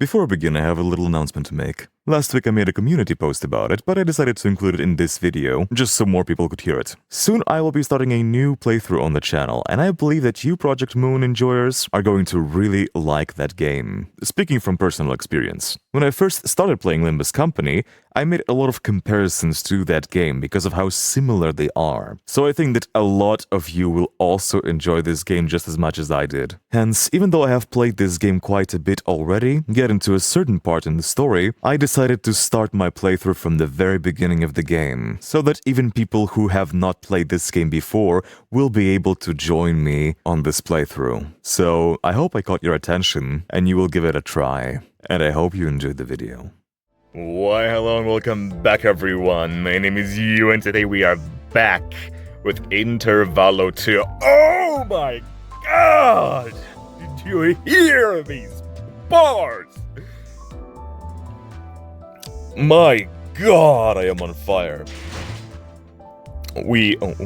Before I begin, I have a little announcement to make. Last week I made a community post about it, but I decided to include it in this video, just so more people could hear it. Soon I will be starting a new playthrough on the channel, and I believe that you Project Moon enjoyers are going to really like that game. Speaking from personal experience, when I first started playing Limbus Company, I made a lot of comparisons to that game because of how similar they are. So I think that a lot of you will also enjoy this game just as much as I did. Hence, even though I have played this game quite a bit already, getting to a certain part in the story, I decided to start my playthrough from the very beginning of the game, so that even people who have not played this game before will be able to join me on this playthrough. So I hope I caught your attention and you will give it a try. And I hope you enjoyed the video. Why, hello and welcome back everyone. My name is Yu and today we are back with Intervallo 2. Oh my god! Did you hear these bars? My god, I am on fire. We have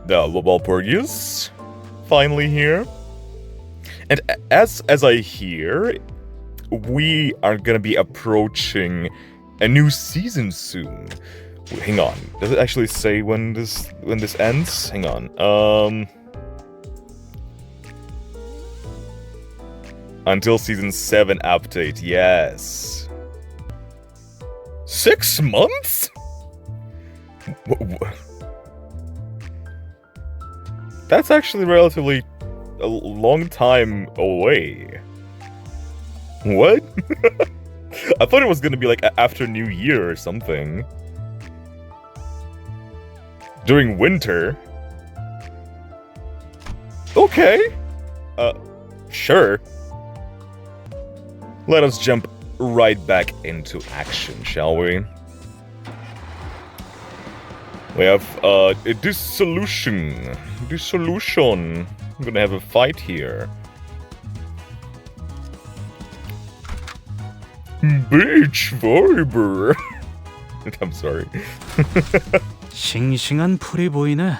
the Walpurgis finally here. And as I hear, we are gonna be approaching a new season soon. Hang on, does it actually say when this ends? Hang on. Until season 7 update, yes. 6 months? That's actually relatively a long time away. What? I thought it was gonna be like after New Year or something. During winter? Okay. Sure. Let us jump right back into action, shall we? We have a dissolution. I'm gonna have a fight here. Beach Viber. I'm sorry. 싱싱한 풀이 보이네.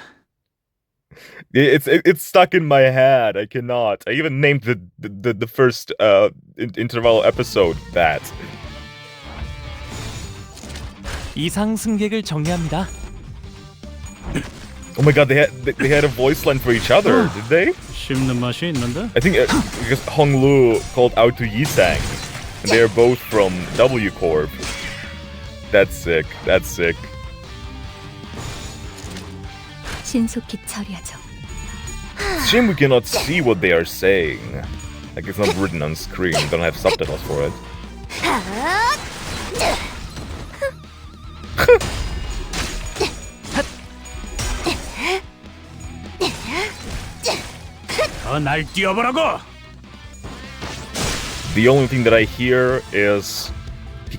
It's stuck in my head. I cannot. I even named the first Intervallo episode that. 이상 승객을 정리합니다. Oh my god, they had a voice line for each other, did they? 씹는 맛이 있는데? I think because Honglu called out to Yisang, and they are both from W Corp. That's sick. That's sick. 신속히 처리하죠. Shame we cannot see what they are saying. Like it's not written on screen. We don't have subtitles for it. 날 뛰어보라고! The only thing that I hear is,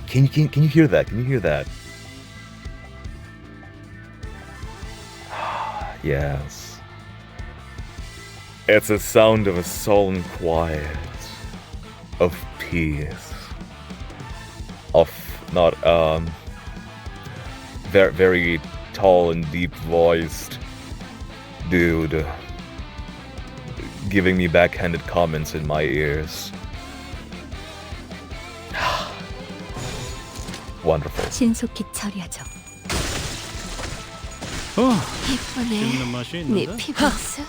can you hear that? Can you hear that? Yes. It's a sound of a solemn quiet, of peace, of not very tall and deep voiced dude giving me backhanded comments in my ears. Wonderful. 신속히 처리하죠. 이쁘네. 씹는 맛이 네 있는데? 피부스.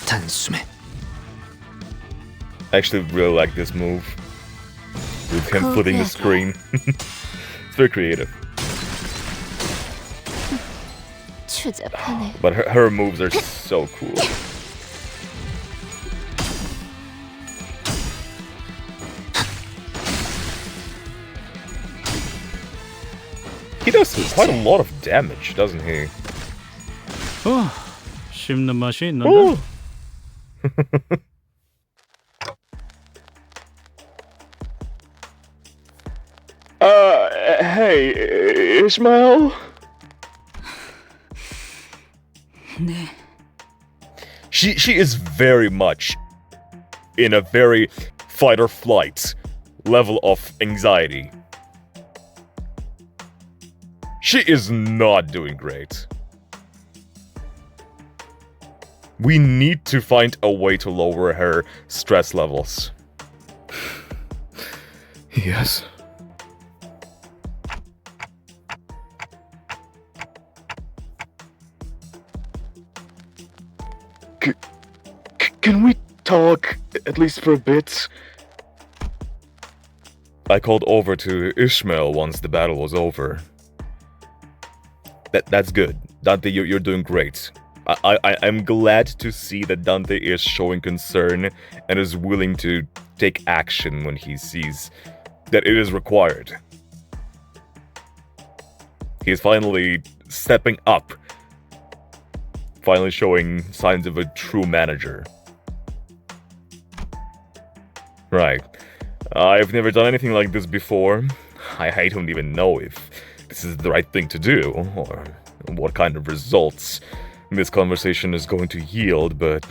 단숨에 I actually really like this move. With him flipping the screen. It's very creative. 추잡하네. But her moves are so cool. He does quite a lot of damage, doesn't he? 씹는 맛이 있는데? Hey, Ishmael? 네. She is very much in a very fight or flight level of anxiety. She is not doing great. We need to find a way to lower her stress levels. Yes. Can we talk, at least for a bit? I called over to Ishmael once the battle was over. That's good. Dante, you're doing great. I'm glad to see that Dante is showing concern and is willing to take action when he sees that it is required. He's finally stepping up. Finally showing signs of a true manager. Right. I've never done anything like this before. I don't even know if this is the right thing to do, or what kind of results this conversation is going to yield, but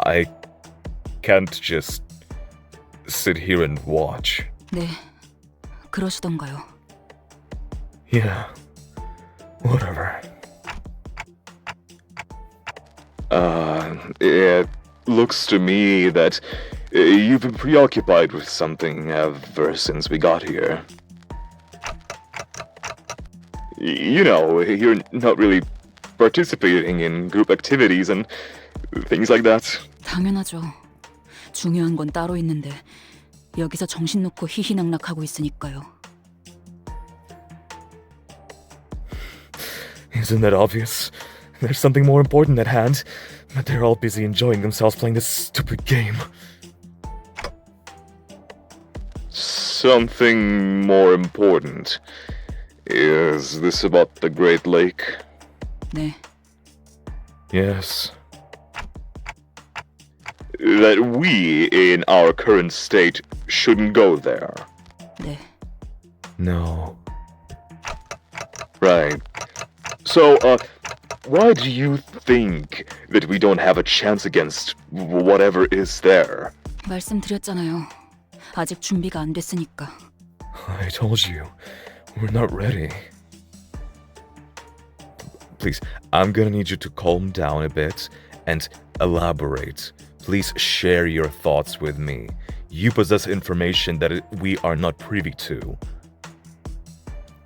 I can't just sit here and watch. 네, 그러시던가요. Yeah, whatever. It looks to me that you've been preoccupied with something ever since we got here. You know, you're not really participating in group activities and things like that. 당연하죠. 중요한 건 따로 있는데 여기서 정신 놓고 희희낙낙하고 있으니까요. Isn't that obvious? There's something more important at hand, but they're all busy enjoying themselves playing this stupid game. Something more important? Is this about the Great Lake? 네, Yes. That we, in our current state, shouldn't go there. 네. No. Right. So, why do you think that we don't have a chance against whatever is there? 말씀드렸잖아요. 아직 준비가 안 됐으니까. I told you, we're not ready. Please, I'm gonna need you to calm down a bit and elaborate. Please share your thoughts with me. You possess information that we are not privy to.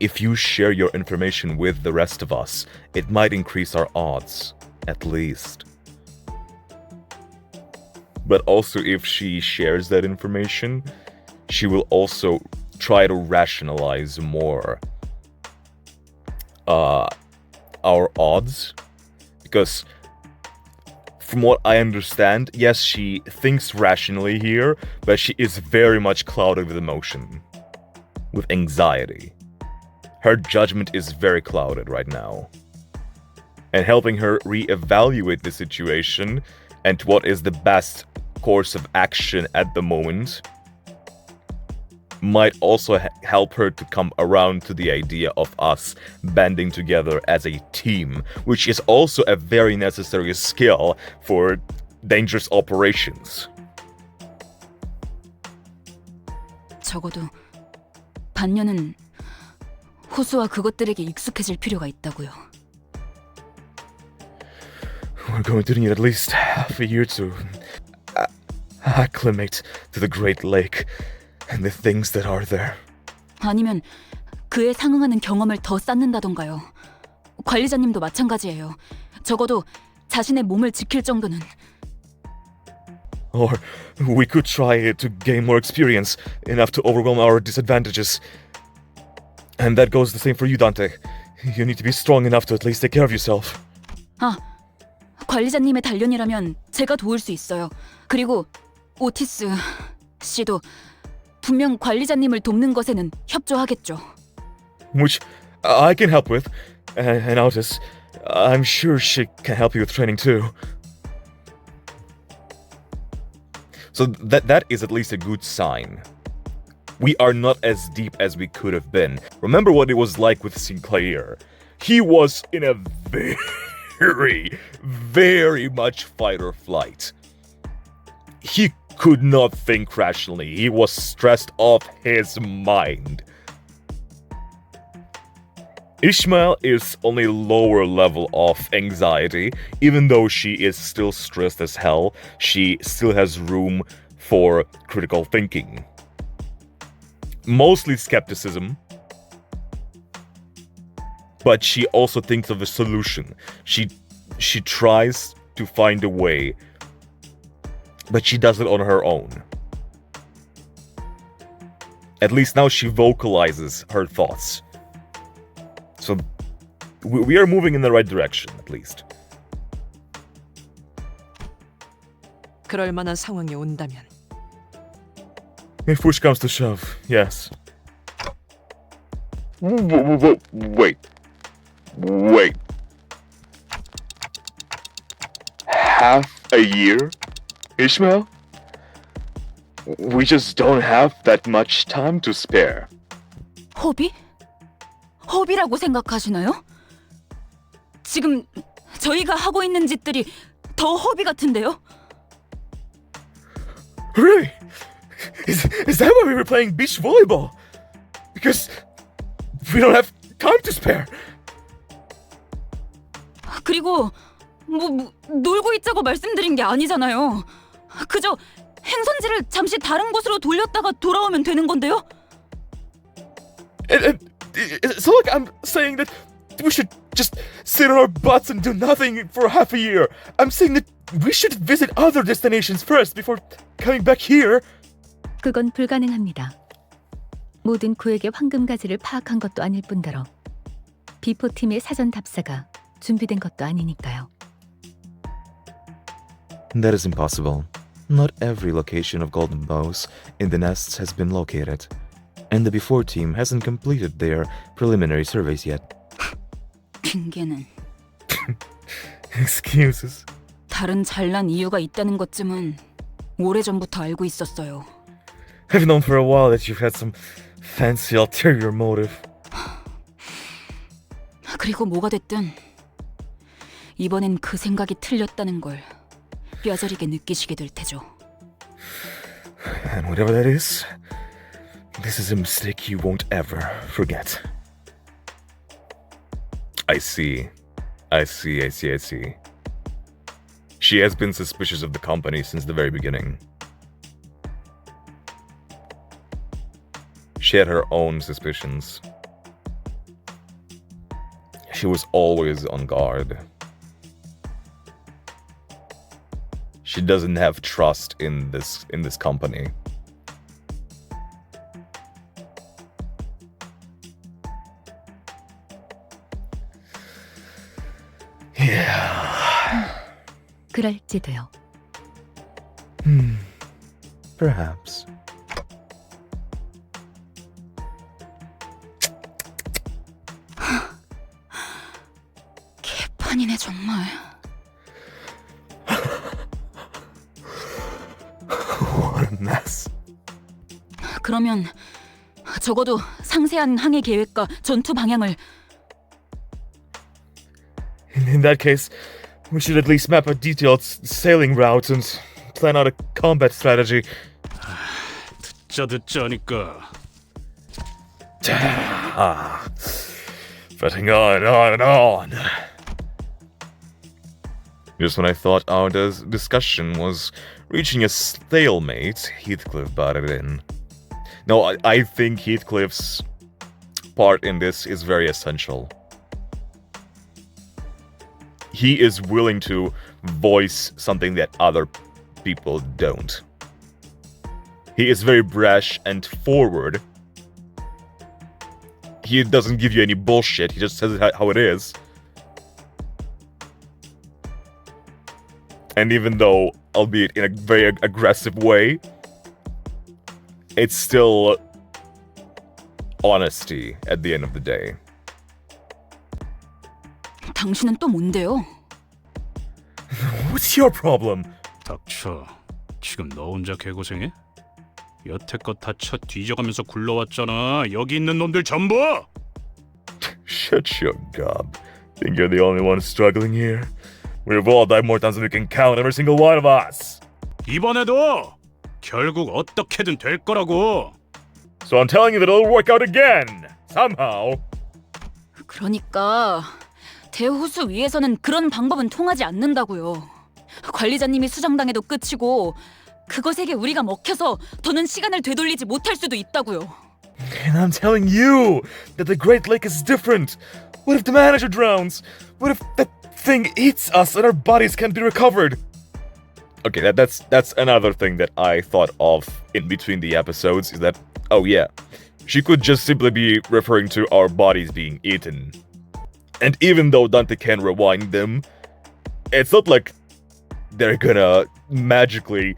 If you share your information with the rest of us, it might increase our odds, at least. But also, if she shares that information, she will also try to rationalize more our odds. Because from what I understand, yes, she thinks rationally here, but she is very much clouded with emotion, with anxiety. Her judgment is very clouded right now. And helping her reevaluate the situation and what is the best course of action at the moment might also help her to come around to the idea of us banding together as a team, which is also a very necessary skill for dangerous operations. 적어도 반년은 호수와 그것들에게 익숙해질 필요가 있다고요. We're going to need at least half a year to acclimate to the Great Lake and the things that are there. 아니면 그에 상응하는 경험을 더 쌓는다던가요. 관리자님도 마찬가지예요. 적어도 자신의 몸을 지킬 정도는. Or we could try to gain more experience, enough to overwhelm our disadvantages. And that goes the same for you, Dante. You need to be strong enough to at least take care of yourself. 아, 관리자님의 단련이라면 제가 도울 수 있어요. 그리고 오티스 씨도 분명 관리자님을 돕는 것에는 협조하겠죠. Which I can help with. And Otis, I'm sure she can help you with training too. So that is at least a good sign. We are not as deep as we could have been. Remember what it was like with Sinclair. He was in a very, very much fight or flight. He could not think rationally. He was stressed off his mind. Ishmael is on a lower level of anxiety. Even though she is still stressed as hell, she still has room for critical thinking. Mostly skepticism. But she also thinks of a solution. She tries to find a way, but she does it on her own. At least now she vocalizes her thoughts. So we are moving in the right direction, at least. 그럴 만한 상황이 온다면 If push comes to shove, yes. Wait. Half a year, Ishmael? We just don't have that much time to spare. 허비? 허비라고 생각하시나요? 지금 저희가 하고 있는 짓들이 더 허비 같은데요? Really? Is that why we were playing beach volleyball? Because we don't have time to spare. 그리고 놀고 있자고 말씀드린 게 아니잖아요. 그저 행선지를 잠시 다른 곳으로 돌렸다가 돌아오면 되는 건데요. It's not like I'm saying that we should just sit on our butts and do nothing for half a year. I'm saying that we should visit other destinations first before coming back here. 그건 불가능합니다. 모든 구역의 황금 가지를 파악한 것도 아닐 뿐더러 비포팀의 사전 답사가 준비된 것도 아니니까요. That is impossible. Not every location of golden bows in the nests has been located, and the before team hasn't completed their preliminary surveys yet. 핑계는 Excuses. 다른 잘난 이유가 있다는 것쯤은 오래전부터 알고 있었어요. I've known for a while that you've had some fancy ulterior motive. 그리고 뭐가 됐든 이번엔 그 생각이 틀렸다는 걸 뼈저리게 느끼시게 될 테죠. And whatever that is, this is a mistake you won't ever forget. I see. She has been suspicious of the company since the very beginning. She had her own suspicions. She was always on guard. She doesn't have trust in this company. Yeah. 그럴지도요. Perhaps. 개판이네 정말. What a mess. 그러면 적어도 상세한 항해 계획과 전투 방향을. In that case, we should at least map a detailed sailing route and plan out a combat strategy. 듣자 하니까. Fretting on. Just when I thought our discussion was reaching a stalemate, Heathcliff butted in. No, I think Heathcliff's part in this is very essential. He is willing to voice something that other people don't. He is very brash and forward. He doesn't give you any bullshit, he just says it how it is. And even though, albeit in a very aggressive way, it's still honesty at the end of the day. 당신은 또 뭔데요? What's your problem? 닥쳐. 지금 너 혼자 개고생해? 여태껏 다쳐 뒤져가면서 굴러왔잖아. 여기 있는 놈들 전부! Shut your gob. Think you're the only one struggling here? We've all died more times than we can count, every single one of us. 이번에도 결국 어떻게든 될 거라고. So I'm telling you that it'll work out again, somehow. 그러니까 대호수 위에서는 그런 방법은 통하지 않는다고요. 관리자님이 수정당해도 끝이고 그것에게 우리가 먹혀서 더는 시간을 되돌리지 못할 수도 있다고요. And I'm telling you that the Great Lake is different. What if the manager drowns? What if that thing eats us and our bodies can't be recovered? Okay, that's another thing that I thought of in between the episodes is that, oh yeah, she could just simply be referring to our bodies being eaten. And even though Dante can rewind them, it's not like they're gonna magically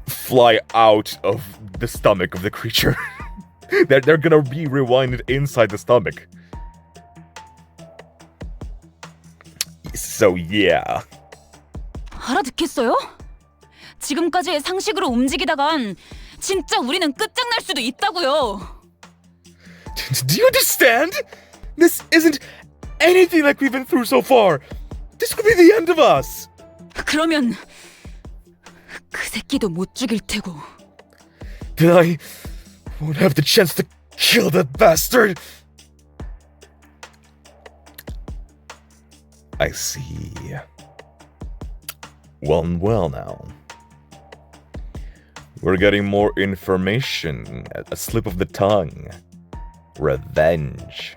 fly out of the stomach of the creature. they're gonna be rewinded inside the stomach. So yeah. 알아듣겠어요? 지금까지의 상식으로 움직이다간 진짜 우리는 끝장날 수도 있다고요. Do you understand? This isn't anything like we've been through so far. This could be the end of us. 그러면 그 새끼도 못 죽일 테고. Then I won't have the chance to kill that bastard. I see. Well now. We're getting more information. A slip of the tongue. Revenge.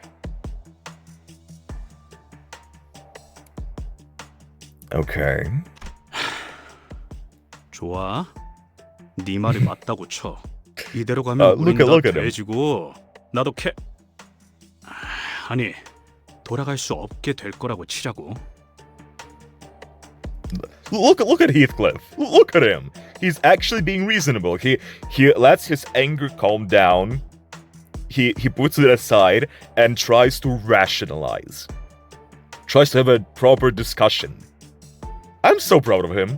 Okay. 좋아. 네 말이 맞다고 쳐. 이대로 가면 우린 look 다 at him. 돼지고 나도 아니 돌아갈 수 없게 될 거라고 치자고. Look at Heathcliff. Look at him. He's actually being reasonable. He lets his anger calm down. He puts it aside and tries to rationalize. Tries to have a proper discussion. I'm so proud of him.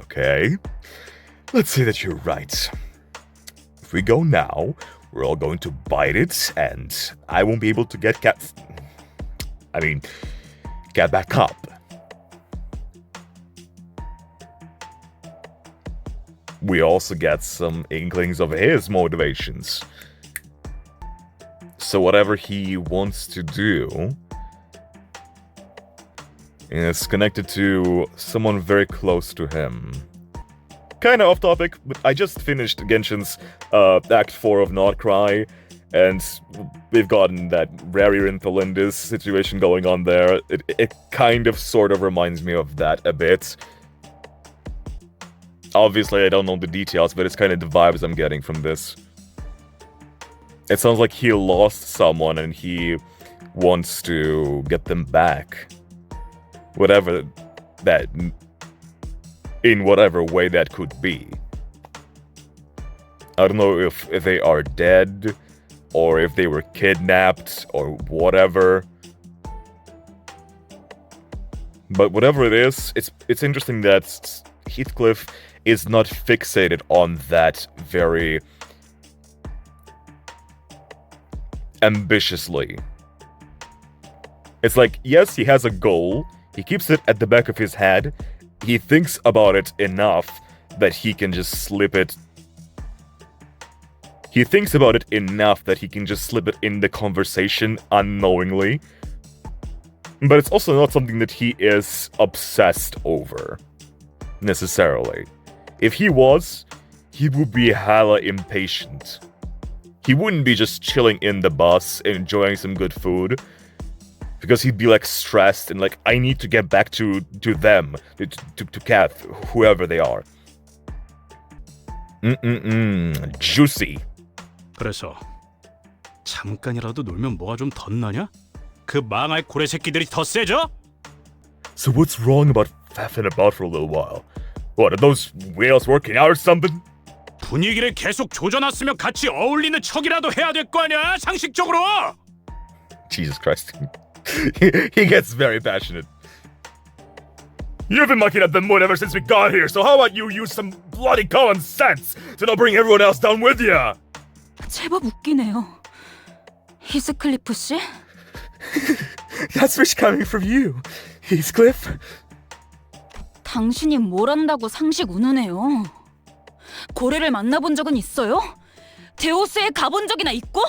Okay. Let's say that you're right. If we go now, we're all going to bite it, and I won't be able to get get back up. We also get some inklings of his motivations. So whatever he wants to do is connected to someone very close to him. Kinda off topic, but I just finished Genshin's Act 4 of Not Cry, and we've gotten that Rarian Thalindis situation going on there. It kind of sort of reminds me of that a bit. Obviously, I don't know the details, but it's kind of the vibes I'm getting from this. It sounds like he lost someone and he wants to get them back. Whatever that... in whatever way that could be. I don't know if they are dead, or if they were kidnapped, or whatever. But whatever it is, it's interesting that Heathcliff is not fixated on that very ambitiously. It's like, yes, he has a goal, he keeps it at the back of his head, he thinks about it enough that he can just slip it. He thinks about it enough that he can just slip it in the conversation unknowingly. But it's also not something that he is obsessed over, necessarily. If he was, he would be hella impatient. He wouldn't be just chilling in the bus, enjoying some good food. Because he'd be like stressed and like, I need to get back to them, to Kath, whoever they are. Juicy. 그래서 잠깐이라도 놀면 뭐가 좀 덧나냐? 그 망할 고래 새끼들이 더 세져? So what's wrong about faffing about for a little while? What, are those whales working out or something? 분위기를 계속 조져놨으면 같이 어울리는 척이라도 해야 될 거 아니야, 상식적으로! Jesus Christ. He gets very passionate. You've been mucking up the mood ever since we got here, so how about you use some bloody common sense to not bring everyone else down with you? 제법 웃기네요. 히스클리프 씨? That's rich coming from you, Heathcliff. 당신이 뭘 안다고 상식 운우네요. 고래를 만나본 적은 있어요? 데오스에 가본 적이나 있고?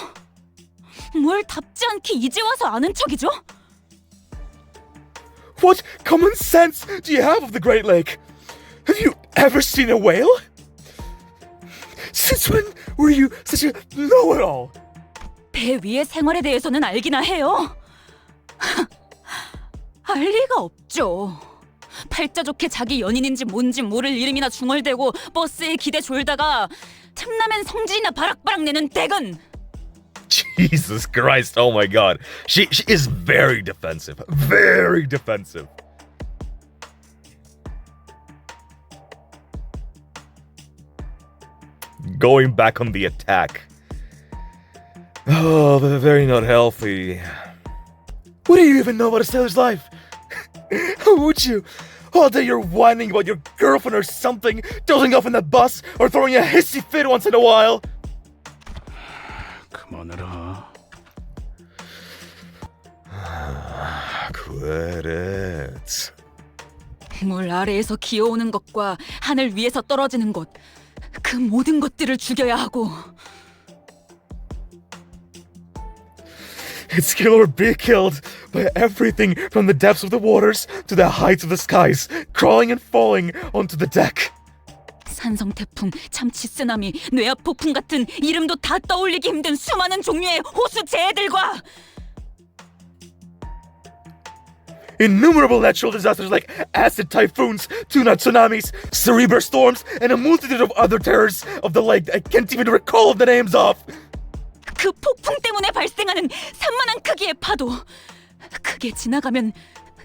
뭘 답지 않게 이제 와서 아는 척이죠? What common sense do you have of the Great Lake? Have you ever seen a whale? Since when were you such a know-it-all? 배 위의 생활에 대해서는 알기나 해요. 알 리가 없죠. 팔자 좋게 자기 연인인지 뭔지 모를 이름이나 중얼대고 버스에 기대 졸다가 틈나면 성질이나 바락바락 내는 댁은. Jesus Christ, oh my god. She is very defensive. Very defensive. Going back on the attack. Oh, they're very not healthy. What do you even know about a sailor's life? How would you? All day you're whining about your girlfriend or something, dozing off in the bus, or throwing a hissy fit once in a while. 그만해라. Quit it. 물 아래에서 기어오는 것과 하늘 위에서 떨어지는 것, 그 모든 것들을 죽여야 하고. It's kill or be killed by everything from the depths of the waters to the heights of the skies, crawling and falling onto the deck. 산성 태풍, 참치 쓰나미, 뇌압 폭풍 같은 이름도 다 떠올리기 힘든 수많은 종류의 호수 재해들과 Innumerable natural disasters like acid typhoons, tuna tsunamis, cerebral storms, and a multitude of other terrors of the lake I can't even recall the names of. 그 폭풍 때문에 발생하는 산만한 크기의 파도, 크게 지나가면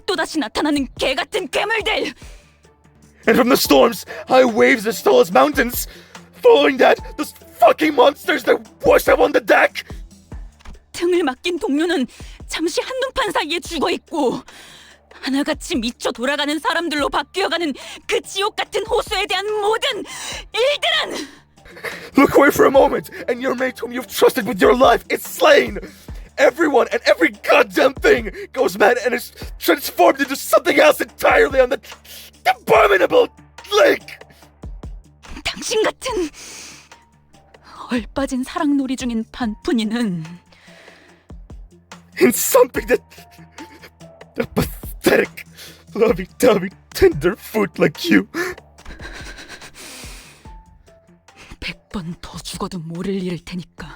또다시 나타나는 개 같은 괴물들. And from the storms, high waves as tall as mountains. Following that, those fucking monsters that wash up on the deck. 등을 맡긴 동료는 잠시 한눈판 사이에 죽어있고 하나같이 미쳐 돌아가는 사람들로 바뀌어가는 그 지옥 같은 호수에 대한 모든 일들은 Look away for a moment, and your mate whom you've trusted with your life is slain. Everyone and every goddamn thing goes mad and is transformed into something else entirely on the abominable lake. 당신 같은 얼빠진 사랑놀이 중인 반푼이는 In something that a pathetic, lovey-dovey, tender foot like you. 100번 더 죽어도 모를 일일 테니까.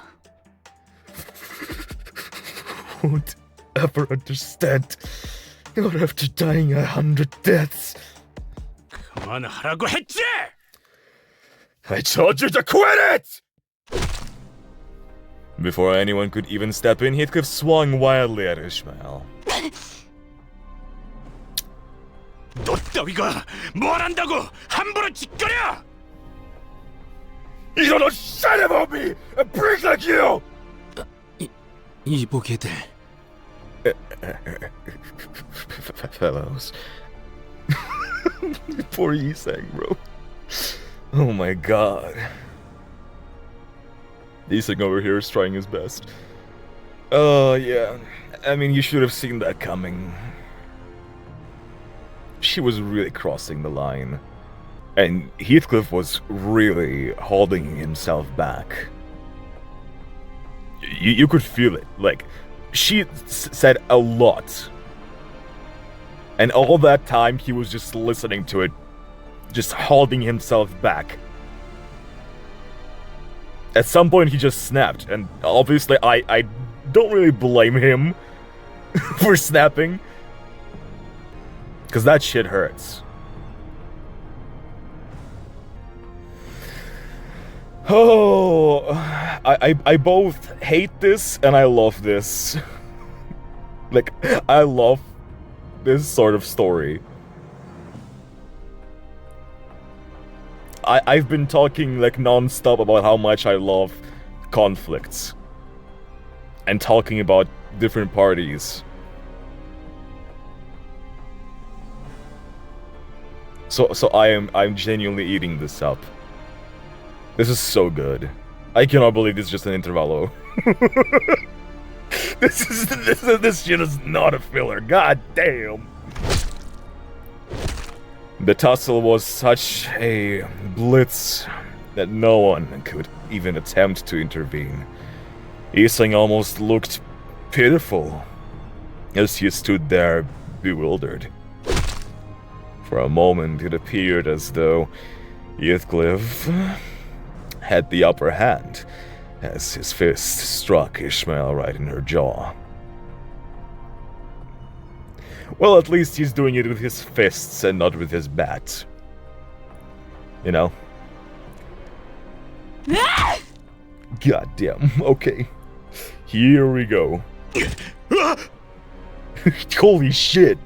Won't ever understand. Not after dying 100 deaths. 그만하라고 했지! I told you to quit it! Before anyone could even step in, Heathcliff swung wildly at Ishmael. 너 따위가 뭘 안다고 함부로 짓거려! You don't know shit about me! A prick like you! 이보게들 Fellows. Poor Isang, bro. Oh my god. Isang over here is trying his best. Oh, yeah. I mean, you should have seen that coming. She was really crossing the line. And Heathcliff was really holding himself back. You could feel it. Like, she said a lot. And all that time, he was just listening to it, just holding himself back. At some point, he just snapped, and obviously, I don't really blame him for snapping, because that shit hurts. Oh, I both hate this and I love this. Like, I love this sort of story. I've been talking like non-stop about how much I love conflicts and talking about different parties. So I'm genuinely eating this up. This is so good. I cannot believe this is just an intervallo. This shit is not a filler. God damn. The tussle was such a blitz that no one could even attempt to intervene. Ising almost looked pitiful as he stood there bewildered. For a moment, it appeared as though Heathcliff had the upper hand as his fist struck Ishmael right in her jaw. Well, at least he's doing it with his fists and not with his bat. You know? Goddamn, okay. Here we go. Holy shit!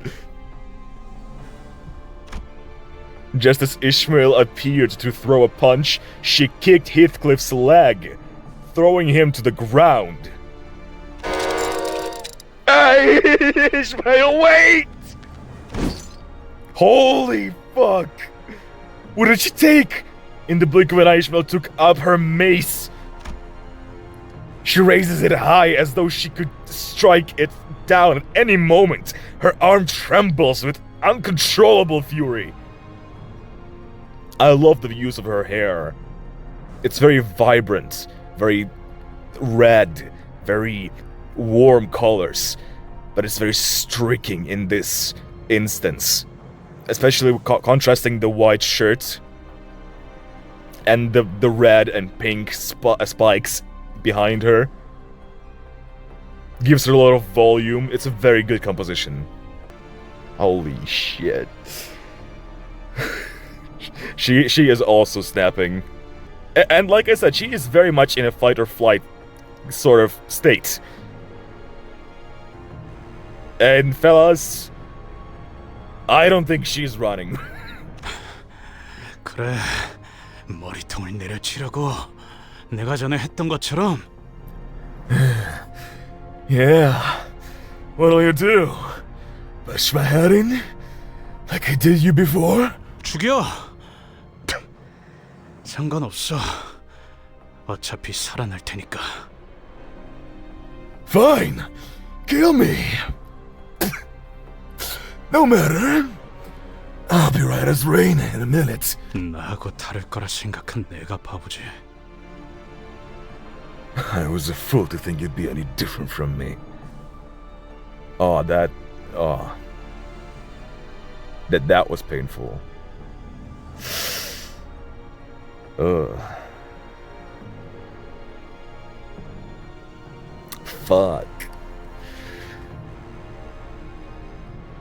Just as Ishmael appeared to throw a punch, she kicked Heathcliff's leg, throwing him to the ground. Hey, Ishmael, wait! Holy fuck! What did she take? In the blink of an eye, Ishmael took up her mace. She raises it high as though she could strike it down at any moment. Her arm trembles with uncontrollable fury. I love the use of her hair. It's very vibrant, very red, very warm colors, but it's very striking in this instance, especially contrasting the white shirt and the red and pink spikes behind her. Gives her a lot of volume. It's a very good composition. Holy shit. She is also snapping. And like I said, she is very much in a fight or flight sort of state. And fellas, I don't think she's running. 그래, 머리통을 내려치려고 내가 전에 했던 것처럼. Yeah, what'll you do? Push my head in? Like I did you before? 죽여! 상관없어. 어차피 살아날 테니까. Fine, kill me. No matter. I'll be right as rain in a minute. 나하고 다를 거라 생각한 내가 바보지. I was a fool to think you'd be any different from me. That was painful. Fuck.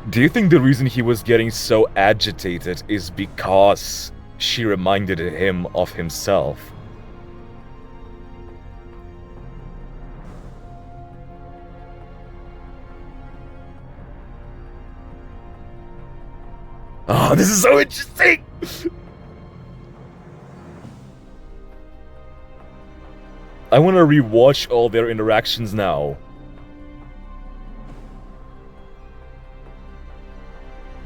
Do you think the reason he was getting so agitated is because she reminded him of himself? Oh, this is so interesting! I want to rewatch all their interactions now.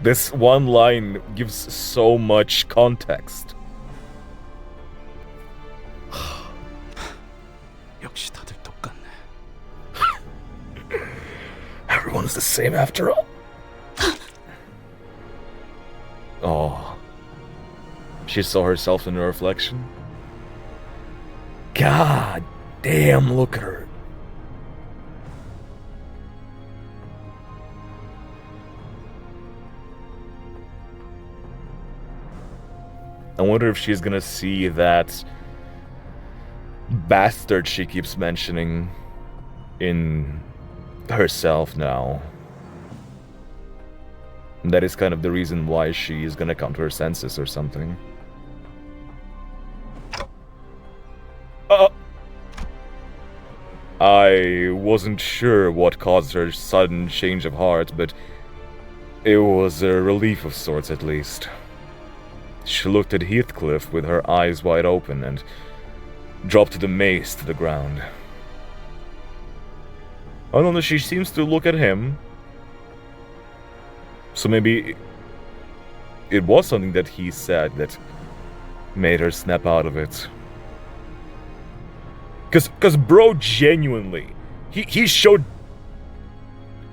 This one line gives so much context. 역시 다들 똑같네. Everyone's the same after all. Oh. She saw herself in a reflection. God damn, look at her. I wonder if she's gonna see that bastard she keeps mentioning in herself now. And that is kind of the reason why she is gonna come to her senses or something. I wasn't sure what caused her sudden change of heart, but it was a relief of sorts at least. She looked at Heathcliff with her eyes wide open and dropped the mace to the ground. Oh no, she seems to look at him. So maybe it was something that he said that made her snap out of it. Cause bro genuinely, he showed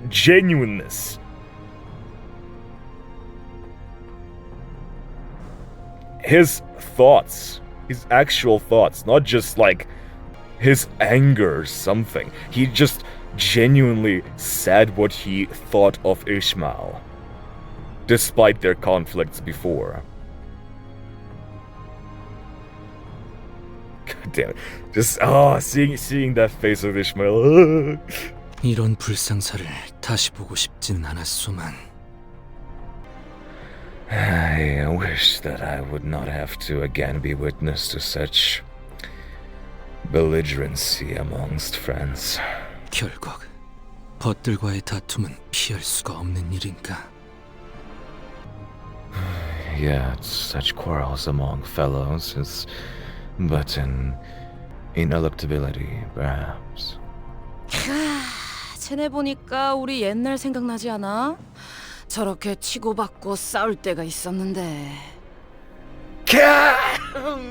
genuineness. his thoughts, his actual thoughts, not just like his anger or something. He just genuinely said what he thought of Ishmael, despite their conflicts before. God damn it. Just, seeing that face of Ishmael. 이런 불상사를 다시 보고 싶지는 않았소만. I wish that I would not have to again be witness to such belligerency amongst friends. 결국 벗들과의 다툼은 피할 수가 없는 일인가. Yet such quarrels among fellows is but an ineluctability, perhaps. 쟤네 보니까 우리 옛날 생각나지 않아? 저렇게 치고받고 싸울 때가 있었는데.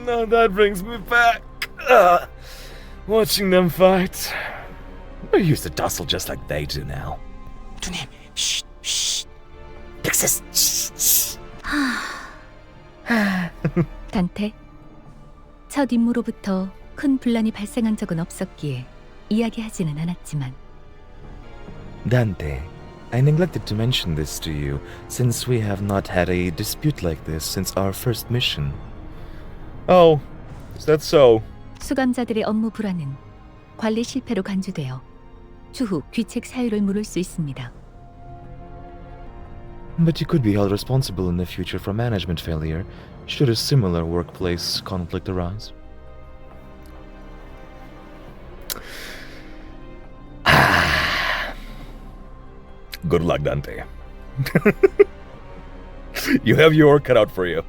Now that brings me back. Watching them fight. I used to tussle just like they do now. 누님, 쉿. Pixis. 단테, 첫 임무로부터 큰 분란이 발생한 적은 없었기에 이야기하지는 않았지만 Dante, I neglected to mention this to you since we have not had a dispute like this since our first mission. Oh, is that so? 수감자들의 업무 불안은 관리 실패로 간주되어 추후 귀책 사유를 물을 수 있습니다. But you could be held responsible in the future for management failure should a similar workplace conflict arise. Good luck, Dante. You have your work cut out for you.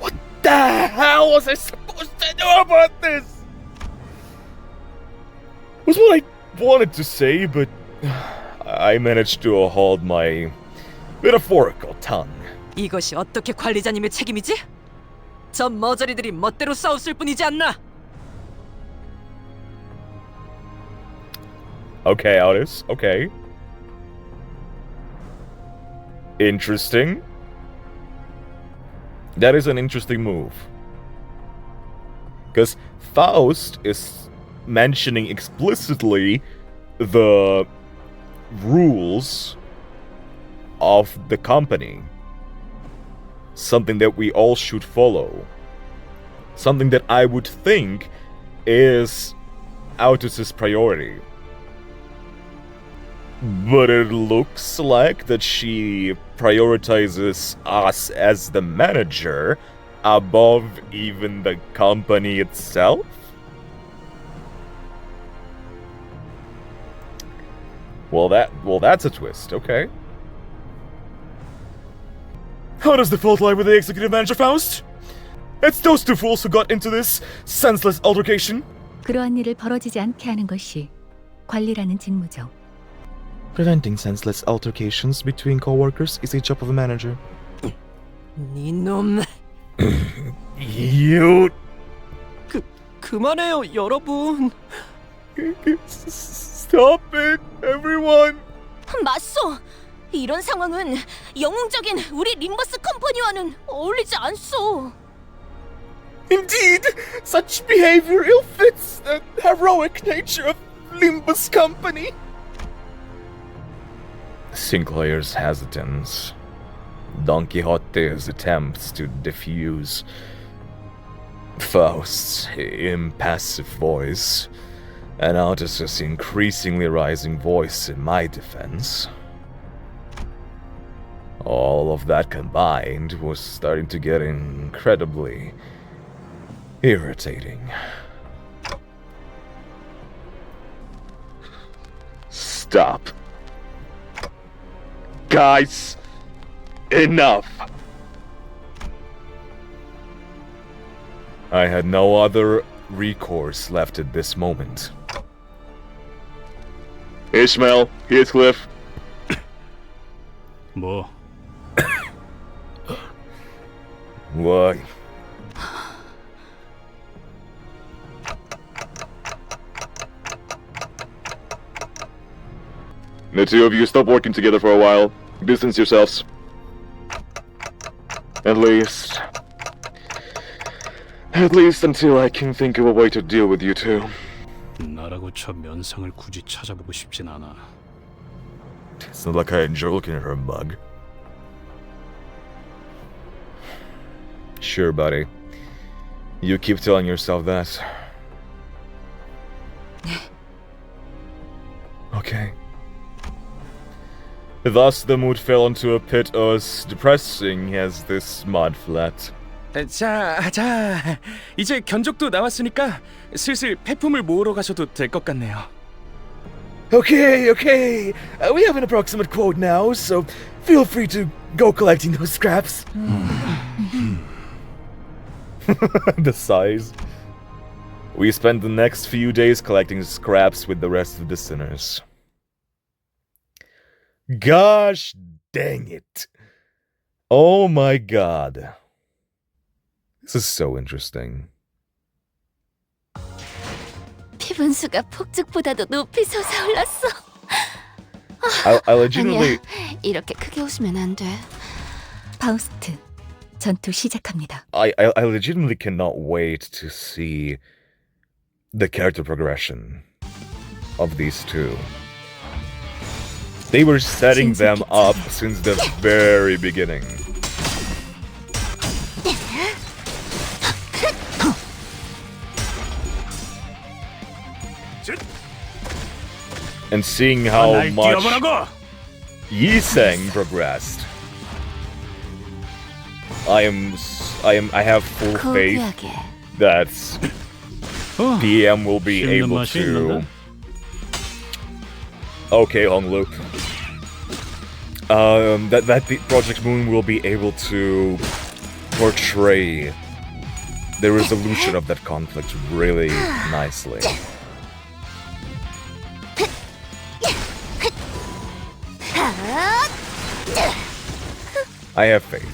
What the hell was I supposed to know about this? Was what I wanted to say, but I managed to hold my metaphorical tongue. 이것이 어떻게 관리자님의 책임이지? 저 머저리들이 멋대로 싸웠을 뿐이지 않나? Okay, Aldous. Okay. Interesting. That is an interesting move. Because Faust is mentioning explicitly the rules of the company. Something that we all should follow. Something that I would think is Aldous' priority. But it looks like that she prioritizes us as the manager above even the company itself? Well, that's a twist, okay. How does the fault lie with the executive manager, Faust? It's those two fools who got into this senseless altercation. 그러한 일을 벌어지지 않게 하는 것이 관리라는 직무죠. Preventing senseless altercations between co-workers is a job of a manager. 니놈. You... 그만해요, 여러분. Stop it, everyone! 맞소. 이런 상황은 영웅적인 우리 림버스 컴퍼니와는 어울리지 않소. Indeed, such behavior ill-fits the heroic nature of Limbus Company. Sinclair's hesitance, Don Quixote's attempts to diffuse, Faust's impassive voice, and Aldous' increasingly rising voice in my defense. All of that combined was starting to get incredibly irritating. Stop. Guys, enough. I had no other recourse left at this moment. Ishmael, Heathcliff. 뭐 Why? The two of you stop working together for a while. Distance yourselves. At least until I can think of a way to deal with you two. 나라고 저 면상을 굳이 찾아보고 싶진 않아. It's not like I enjoy looking at her mug. Sure, buddy. You keep telling yourself that. Okay. Thus, the mood fell into a pit as depressing as this mud flat. 자, 이제 견적도 나왔으니까 슬슬 폐품을 모으러 가셔도 될 것 같네요. Okay. We have an approximate quote now, so feel free to go collecting those scraps. The size. We spent the next few days collecting scraps with the rest of the sinners. Gosh dang it. Oh my god. This is so interesting. 피 분수가 폭죽보다도 높이 솟아올랐어. I legitimately... 아니야, 이렇게 크게 웃으면 안 돼. 파우스트, 전투 시작합니다. I legitimately cannot wait to see the character progression of these two. They were setting them up since the very beginning. And seeing how 날 much 뛰어보라고! Yiseng progressed, I have full faith that PM will be 씹는 able 맛이 to. 있는데? Okay, Honglu. That the Project Moon will be able to portray the resolution of that conflict really nicely. I have faith.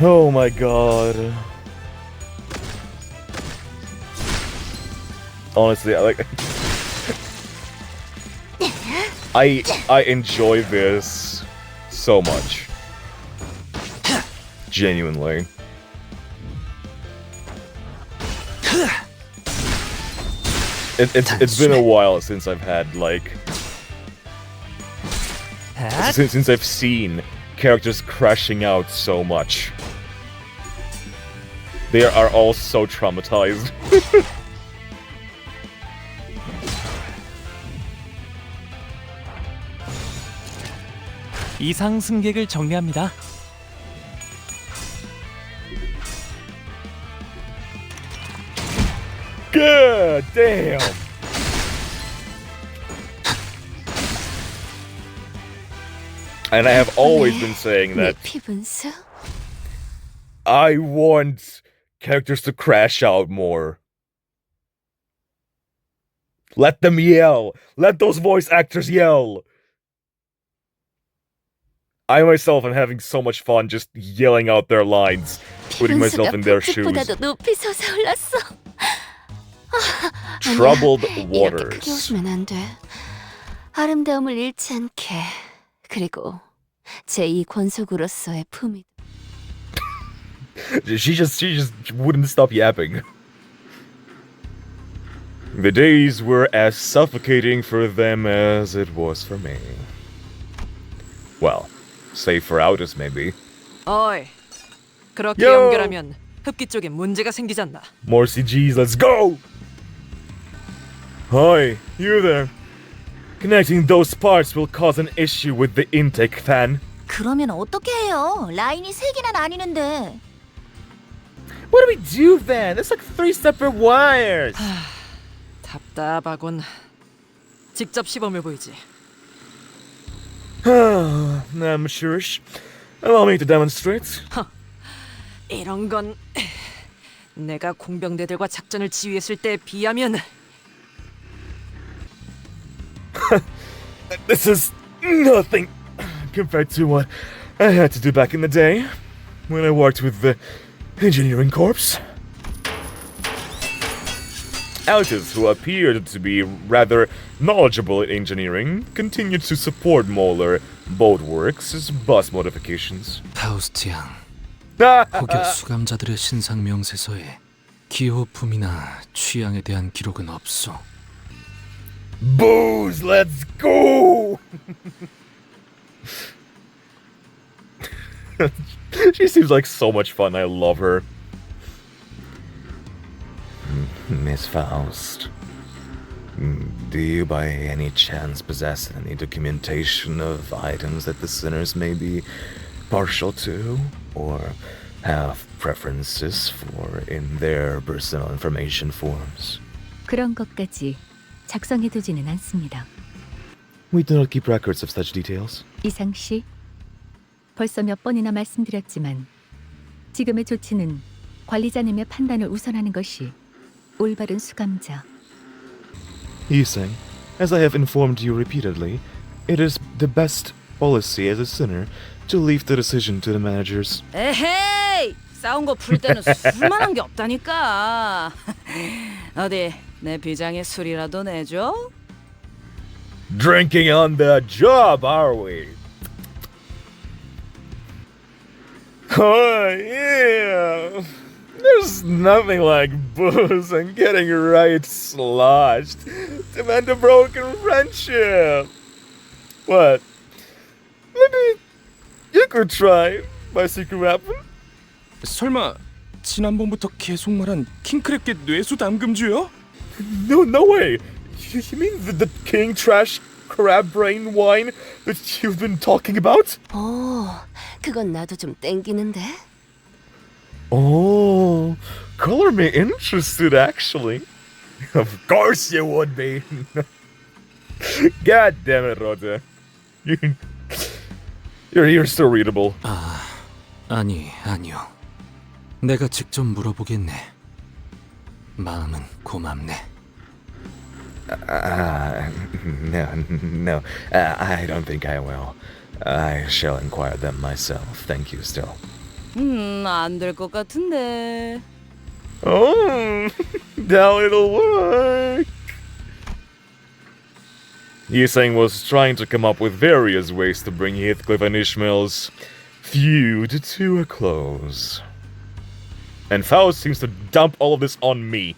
Oh my god. Honestly, I enjoy this so much. Genuinely. It's been a while since I've had since I've seen characters crashing out so much. They are all so traumatized. 이상 승객을 정리합니다. God damn! And I have always been saying that 피 분수? I want characters to crash out more. Let them yell! Let those voice actors yell! I myself am having so much fun just yelling out their lines, putting myself in their shoes. 폭죽보다도 높이 솟아올랐어. Troubled 이렇게 크게 waters. 웃으면 안 돼. 아름다움을 잃지 않게. 그리고 제2 권속으로서의 품위. She just wouldn't stop yapping. The days were as suffocating for them as it was for me. Well, save for Aldous maybe. 어이, 그렇게 Yo! 연결하면 흡기 쪽에 문제가 생기지 않나? More CGs, let's go! Hi, you there. Connecting those parts will cause an issue with the intake fan. 그러면 어떻게 해요? 라인이 3개나 나뉘는데. What do we do then? There's like 3 separate wires. 답답하군. 직접 시범을 보이지. I'm sure. Allow me to demonstrate. 이런 건 내가 공병대들과 작전을 지휘했을 때에 비하면 This is nothing compared to what I had to do back in the day when I worked with the engineering corps. Alters, who appeared to be rather knowledgeable in engineering, continued to support Moeller Boatworks' bus modifications. 파우스트 양, 혹여 수감자들의 신상 명세서에 기호품이나 취향에 대한 기록은 없소. Booze, let's go! She seems like so much fun. I love her. Miss Faust, do you by any chance possess any documentation of items that the sinners may be partial to, or have preferences for in their personal information forms? 그런 것까지 작성해두지는 않습니다. We do not keep records of such details. 이상 씨, 벌써 몇 번이나 말씀드렸지만 지금의 조치는 관리자님의 판단을 우선하는 것이 올바른 수감자. Yiseng, as I have informed you repeatedly, it is the best policy as a sinner to leave the decision to the managers. 에헤이! 싸운 거 풀 때는 술만한 게 없다니까. 어디 내 비장의 술이라도 내줘? Drinking on the job, are we? Oh, yeah. There's nothing like booze and getting right sloshed to mend a broken friendship. What? Maybe you could try my secret weapon? 설마 지난번부터 계속 말한 킹크랩계 뇌수 담금주요? No way. You mean the king trash crab brain wine that you've been talking about? 그건 나도 좀 땡기는데. Oh, color me interested, actually. Of course you would be. God damn it, Rhoda. You're still readable. 아니요. 내가 직접 물어보겠네. 마음은 고맙네. No. I don't think I will. I shall inquire them myself. Thank you still. 안 될 것 같은데. Oh, now it'll work. Yiseng was trying to come up with various ways to bring Heathcliff and Ishmael's feud to a close. And Faust seems to dump all of this on me.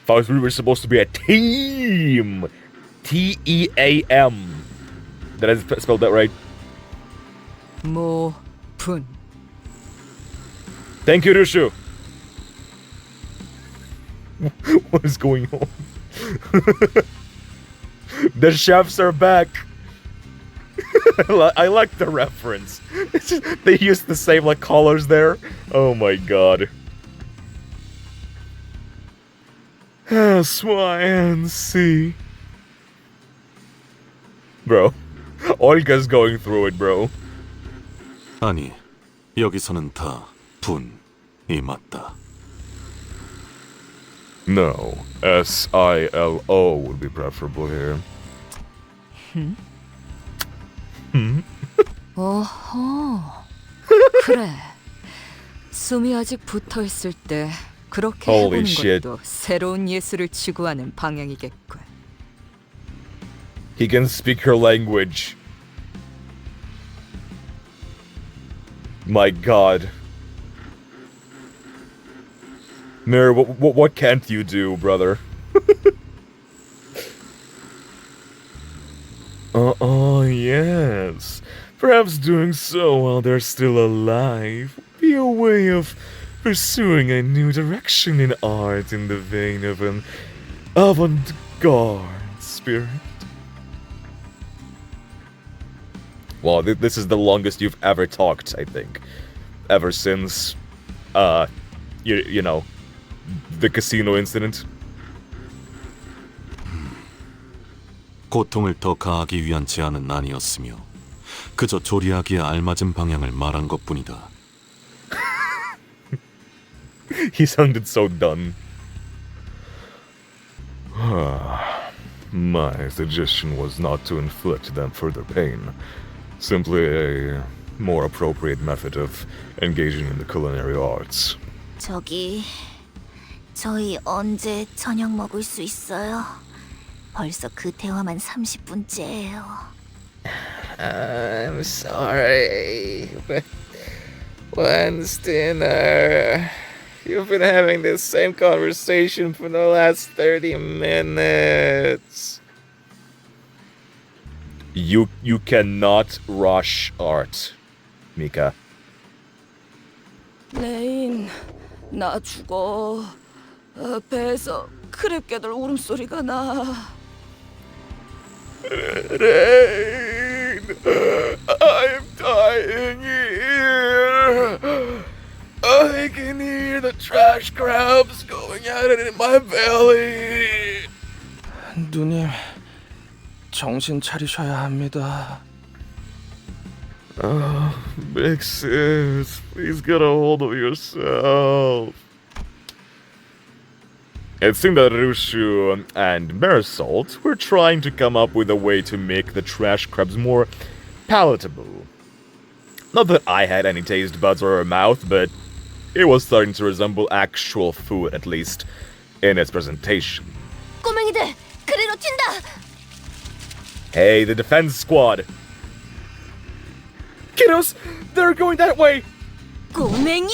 Faust, we were supposed to be a team. T-E-A-M. Did I spell that right? 모분. Thank you, Rushu. What is going on? The chefs are back. I like the reference. It's just, they used the same like colors there. Oh my god. S-Y and C. Bro, Olga's going through it, bro. 아니, 여기서는 다 분이 맞다. No, S-I-L-O would be preferable here. 어허. 그래. 숨이 아직 붙어 있을 때 그렇게 Holy 해보는 shit. 것도 새로운 예술을 추구하는 방향이겠군. He can speak her language. My god. Mir, what can't you do, brother? Yes. Perhaps doing so while they're still alive would be a way of pursuing a new direction in art in the vein of an avant-garde spirit. Well, this is the longest you've ever talked, I think. Ever since, you know, the casino incident. 고통을 더 가하기 위한 제안은 아니었으며 그저 조리하기에 알맞은 방향을 말한 것뿐이다. He sounded so done. My suggestion was not to inflict them further pain. Simply a more appropriate method of engaging in the culinary arts. 저희 언제 저녁 먹을 수 있어요? 벌써 그 대화만 30분째예요. I'm sorry, but when's dinner? You've been having this same conversation for the last 30 minutes. You cannot rush art, Mika. 레인, 나 죽어. 배에서 크랩 깨들 울음소리가 나. Rain, I'm dying here. I can hear the trash crabs going at it in my belly. 누님, 정신 차리셔야 합니다. Oh, big sis, please get a hold of yourself. It seemed that Rushu and Marisol were trying to come up with a way to make the trash crabs more palatable. Not that I had any taste buds or a mouth, but it was starting to resemble actual food, at least in its presentation. 꼬맹이들, 그리로 튄다. Hey, the defense squad! Kiddos, they're going that way! 꼬맹이!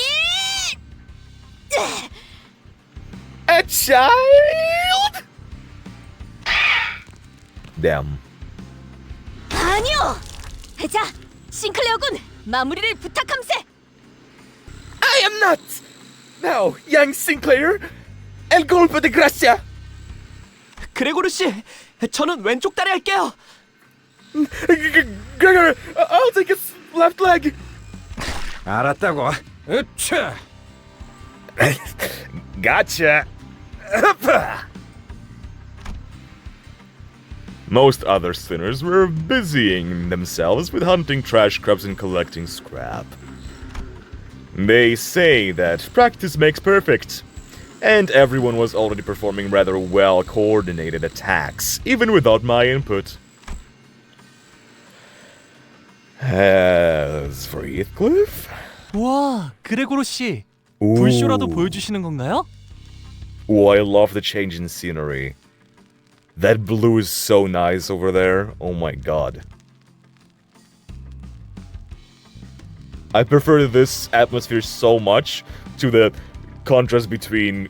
A child? Damn. 아니요. 자, 싱클레어군, 마무리를 부탁함세. I am not! Now, young Sinclair, el golpe de gracia! 그레고르 씨, 저는 왼쪽 다리 할게요. Gregor, I'll take his left leg! 알았다고. 으차. Gotcha! Most other sinners were busying themselves with hunting trash crabs and collecting scrap. They say that practice makes perfect, and everyone was already performing rather well-coordinated attacks, even without my input. As for Heathcliff? 와, 그레고로 씨, Ooh. 불쇼라도 보여주시는 건가요? Oh, I love the change in scenery. That blue is so nice over there. Oh my god. I prefer this atmosphere so much to the contrast between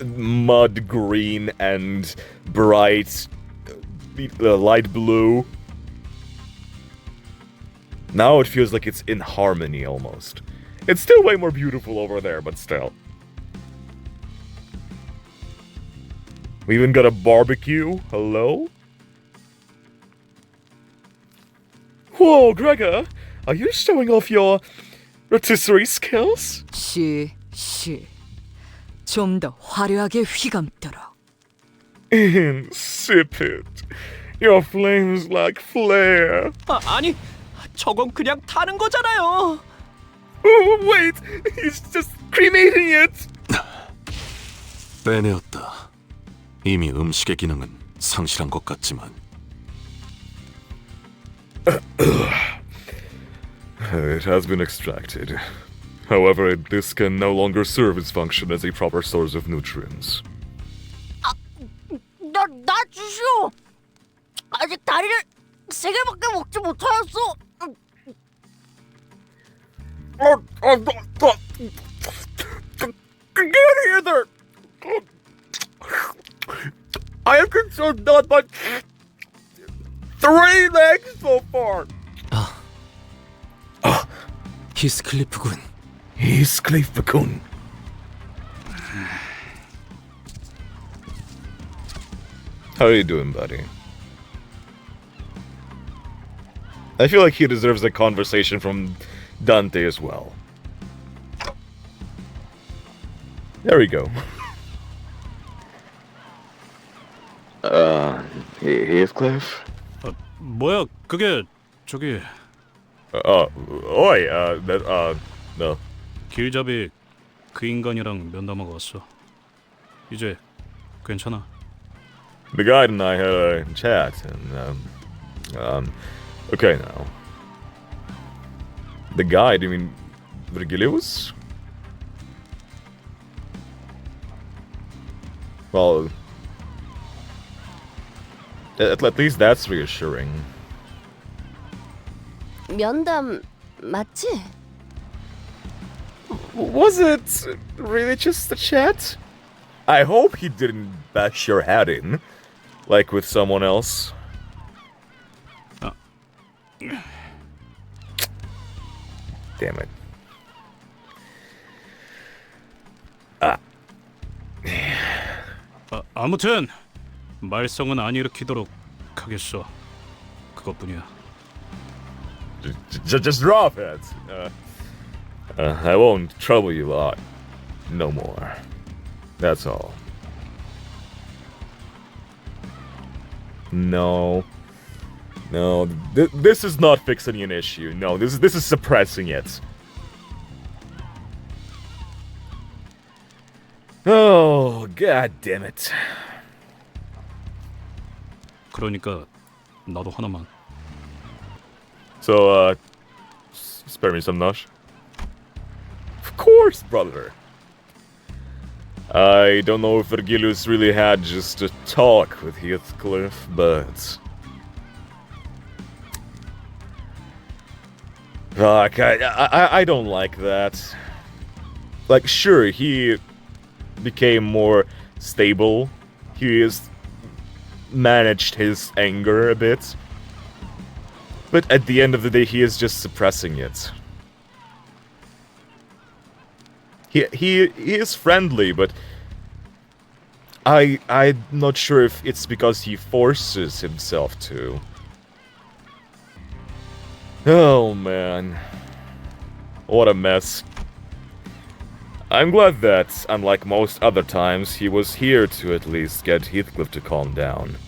mud green and bright light blue. Now it feels like it's in harmony almost. It's still way more beautiful over there, but still. We even got a barbecue. Hello? Whoa, Gregor! Are you showing off your rotisserie skills? 시. 좀 더 화려하게 휘감더라. Insipid. Your flames lack flair. 아니, 저건 그냥 타는 거잖아요. Oh, wait! He's just cremating it! 빼내었다. 이미 음식의 기능은 상실한 것 같지만. It has been extracted. However, this can no longer serve its function as a proper source of nutrients. 나 주시오. 아직 다리를 3개밖에 먹지 못하였어. Get here there! I have consumed not but 3 legs so far! 히스클리프군. Heathcliff-kun. How are you doing, buddy? I feel like he deserves a conversation from Dante as well. There we go. Heathcliff? 뭐야 그게 저기 No. 길잡이 그 인간이랑 면담하고 왔어. 이제 괜찮아. The guide and I had a chat, and okay now. The guide, you mean Virgilius? Well, at least that's reassuring. 면담 맞지? Was it really just a chat? I hope he didn't bash your head in, like with someone else. Damn it. 아무튼 말썽은 안 일으키도록 하겠어. 그것뿐이야. Just drop it. I won't trouble you a lot. No more. That's all. No. This is not fixing an issue. No, this is suppressing it. Oh, god damn it. 그러니까 나도 하나만. So, spare me some nosh. Of course, brother. I don't know if Virgilius really had just a talk with Heathcliff, but... Fuck, I don't like that. Like, sure, he became more stable. He has managed his anger a bit. But at the end of the day, he is just suppressing it. He is friendly, but I'm not sure if it's because he forces himself to. Oh man. What a mess. I'm glad that, unlike most other times, he was here to at least get Heathcliff to calm down.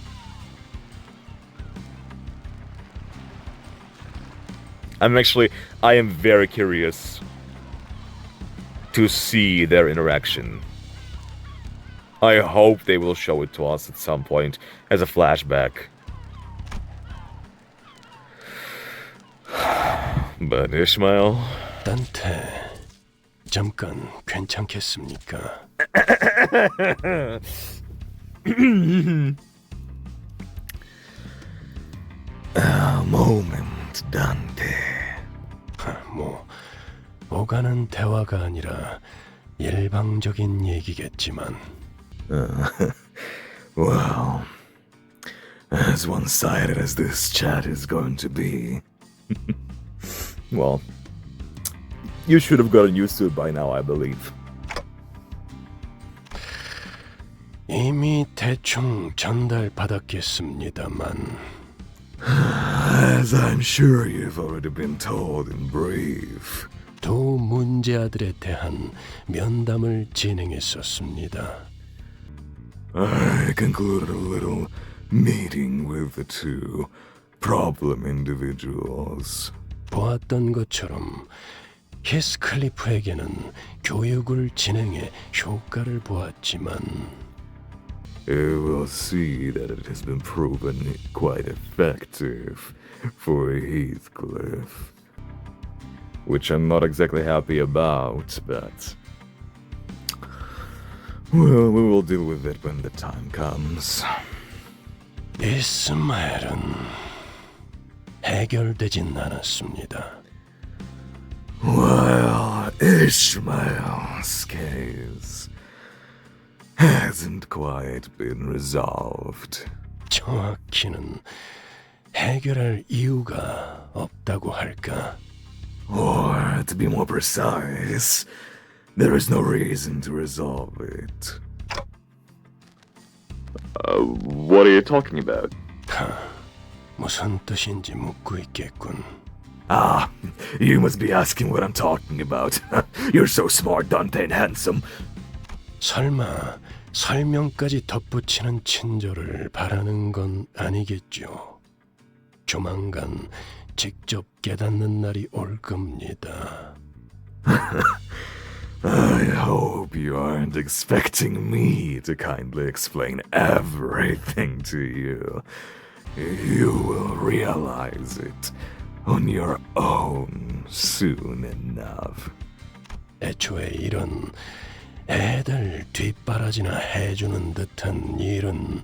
I am very curious to see their interaction. I hope they will show it to us at some point as a flashback. But Ishmael... 딴테, 잠깐 괜찮겠습니까? A moment, Dante. 오가는 대화가 아니라 일방적인 얘기겠지만. Well, as one-sided as this chat is going to be. Well, you should have gotten used to it by now, I believe. 이미 대충 전달받았겠습니다만. As I'm sure you've already been told in brief. 두 문제아들에 대한 면담을 진행했었습니다. I concluded a little meeting with the two problem individuals. 보았던 것처럼 히스클리프에게는 교육을 진행해 효과를 보았지만 You will see that it has been proven quite effective for Heathcliff. Which I'm not exactly happy about, but... Well, we will deal with it when the time comes. 이스마엘은 해결되진 않았습니다. Well, Ishmael's case hasn't quite been resolved. 정확히는 해결할 이유가 없다고 할까? Or, to be more precise, there is no reason to resolve it. What are you talking about? 무슨 뜻인지 묻고 있겠군. Ah, you must be asking what I'm talking about. You're so smart, Dante, and handsome. 설마 설명까지 덧붙이는 친절을 바라는 건 아니겠죠. 조만간 직접 깨닫는 날이 올 겁니다. I hope you aren't expecting me to kindly explain everything to you, you will realize it on your own soon enough. 애초에 이런 애들 뒷바라지나 해주는 듯한 일은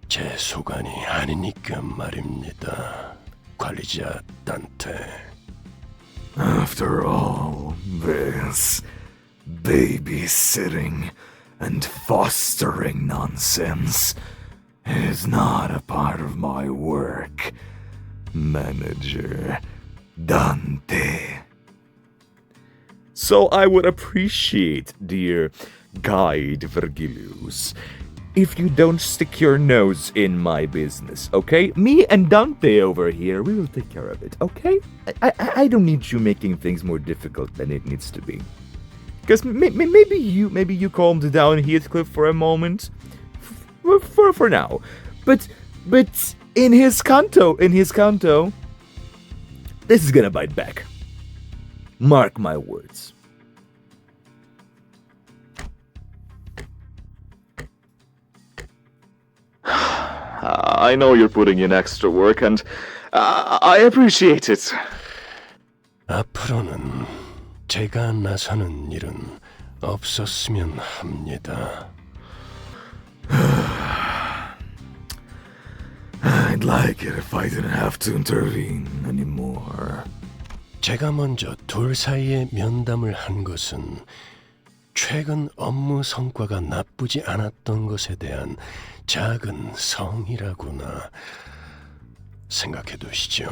제 소관이 아니니까 말입니다. 관리자 단테. After all this babysitting and fostering nonsense is not a part of my work, Manager Dante. So I would appreciate, dear Guide Vergilius, if you don't stick your nose in my business, okay? Me and Dante over here, we will take care of it, okay? I don't need you making things more difficult than it needs to be. Because maybe you calmed down Heathcliff for a moment, for now. But in his canto, this is gonna bite back. Mark my words. I know you're putting in extra work, and I appreciate it. 앞으로는 제가 나서는 일은 없었으면 합니다. I'd like it if I didn't have to intervene anymore. 제가 먼저 둘 사이에 면담을 한 것은 최근 업무 성과가 나쁘지 않았던 것에 대한 작은 성이라고나 생각해 두시죠.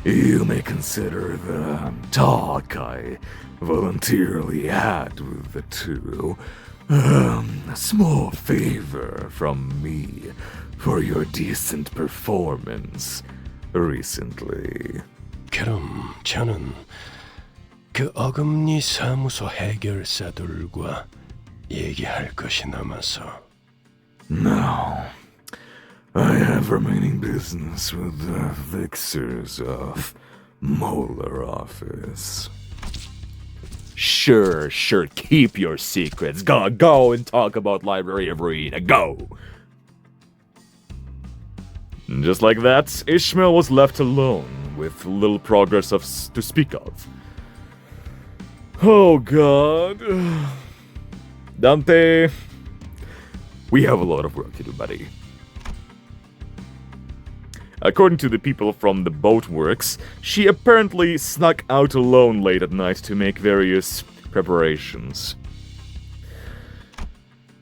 You may consider the talk I voluntarily had with the two a small favor from me for your decent performance recently. 그럼 저는 그 어금니 사무소 해결사들과 얘기할 것이 남아서. No, I have remaining business with the fixers of Molar office. Sure, keep your secrets. Go and talk about Library of Ruina, go! Just like that, Ishmael was left alone, with little progress to speak of. Oh god. Dante, we have a lot of work to do, buddy. According to the people from the boatworks, she apparently snuck out alone late at night to make various preparations.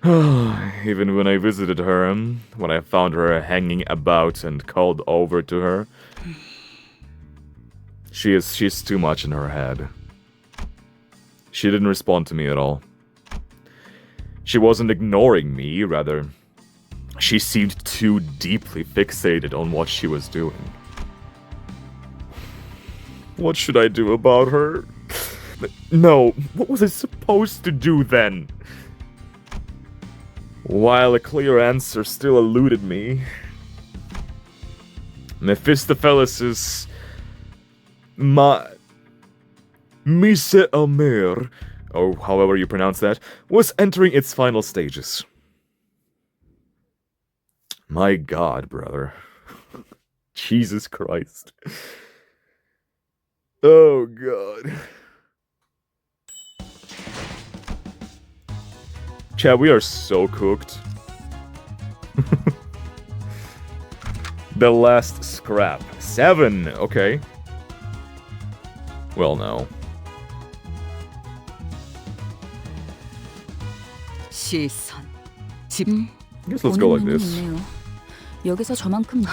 Even when I visited her, when I found her hanging about and called over to her, she's too much in her head. She didn't respond to me at all. She wasn't ignoring me, rather, she seemed too deeply fixated on what she was doing. What should I do about her? No, what was I supposed to do then? While a clear answer still eluded me, Mephistopheles' Mise Amer, or however you pronounce that, was entering its final stages. My god, brother. Jesus Christ. Oh god. Chad, we are so cooked. The last scrap. 7, okay. Well, no. 시선. I guess let's go like this. 있네요. 여기서 저만큼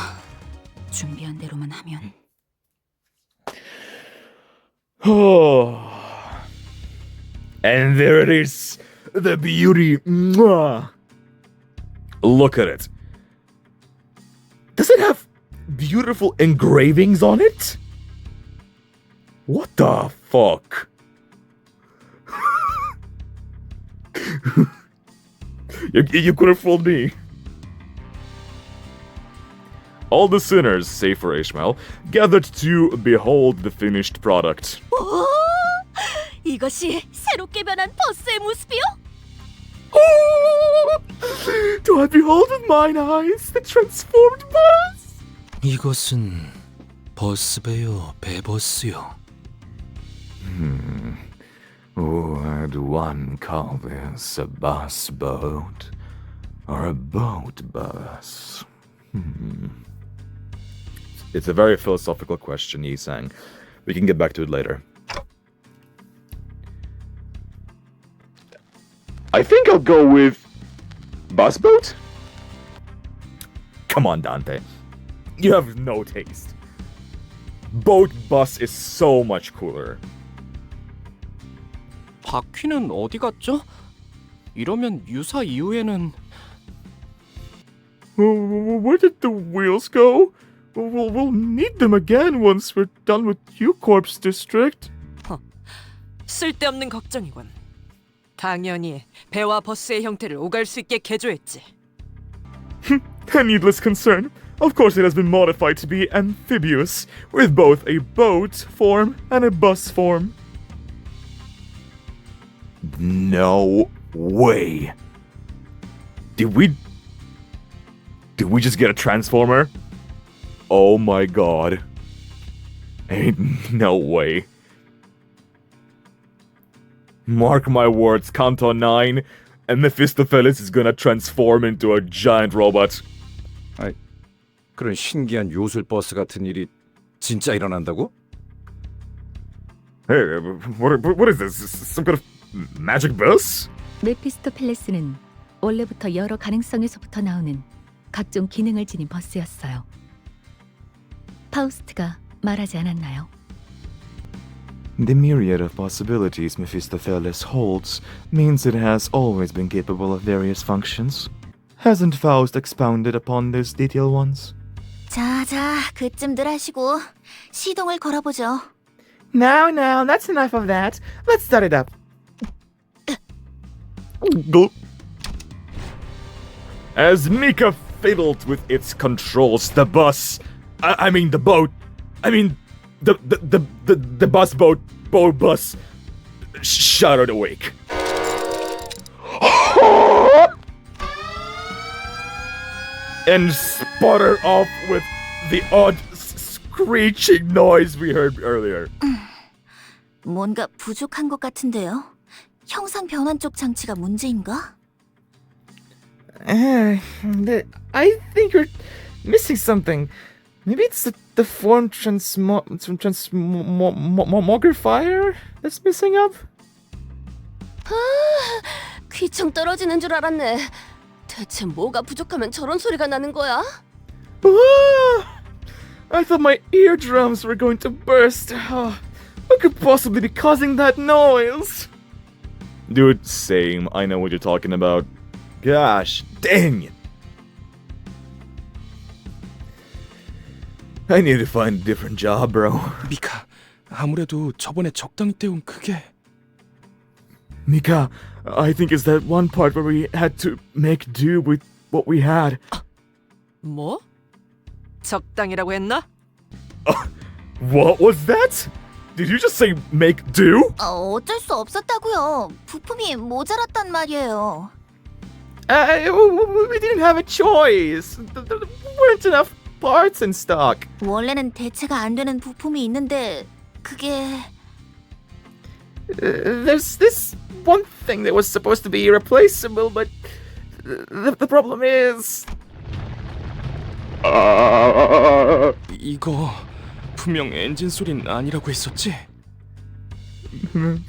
준비한 대로만 하면. And there it is. The beauty. Mwah. Look at it. Does it have beautiful engravings on it? What the fuck? You could have fooled me. All the sinners, save for Ishmael, gathered to behold the finished product. 이것이 새롭게 변한 버스의 모습이요? Do I behold with mine eyes the transformed bus? 이것은 버스배요, 배버스요. Would one call this a bus boat or a boat bus? It's a very philosophical question, Yi-sang. We can get back to it later. I think I'll go with bus boat? Come on, Dante. You have no taste. Boat bus is so much cooler. 바퀴는 어디 갔죠? 이러면 유사 이후에는 Where did the wheels go? We'll need them again once we're done with U-Corp's district. 쓸데없는 걱정이군. 당연히 배와 버스의 형태를 오갈 수 있게 개조했지. A needless concern. Of course it has been modified to be amphibious, with both a boat form and a bus form. No way. Did we just get a transformer? Oh my god. Ain't no way. Mark my words, count on 9, and Mephistopheles is gonna transform into a giant robot. 그런 신기한 요술 버스 같은 일이 진짜 일어난다고? Hey, what is this? Some kind of magic bus? 메피스토펠레스는 원래부터 여러 가능성에서부터 나오는 각종 기능을 지닌 버스였어요. 파우스트가 말하지 않았나요? The myriad of possibilities Mephistopheles holds means it has always been capable of various functions. Hasn't Faust expounded upon these detailed ones? 자, 그쯤들 하시고 시동을 걸어보죠. Now, that's enough of that. Let's start it up. As Mika fiddled with its controls, the bus, I mean the boat, I mean the boat bus shuddered awake. And sputtered off with the odd screeching noise we heard earlier. 뭔가 부족한 것 같은데요. 형상 변환 쪽 장치가 문제인가? I think you're missing something. Maybe it's the form transmogrifier that's missing up? 귀청 떨어지는 줄 알았네. 대체 뭐가 부족하면 저런 소리가 나는 거야? I thought my eardrums were going to burst. What could possibly be causing that noise? Dude, same. I know what you're talking about. Gosh, dang it. I need to find a different job, bro. 미카, 아무래도 저번에 적당히 때운 그게 Mika, I think it's that one part where we had to make do with what we had. 뭐? 적당이라고 했나? What was that? Did you just say make do? 어쩔 수 없었다고요. 부품이 모자랐단 말이에요. We didn't have a choice. There weren't enough parts in stock. 원래는 대체가 안 되는 부품이 있는데 그게 There's this one thing that was supposed to be replaceable, but the problem is 이거 분명 엔진 소린 아니라고 했었지?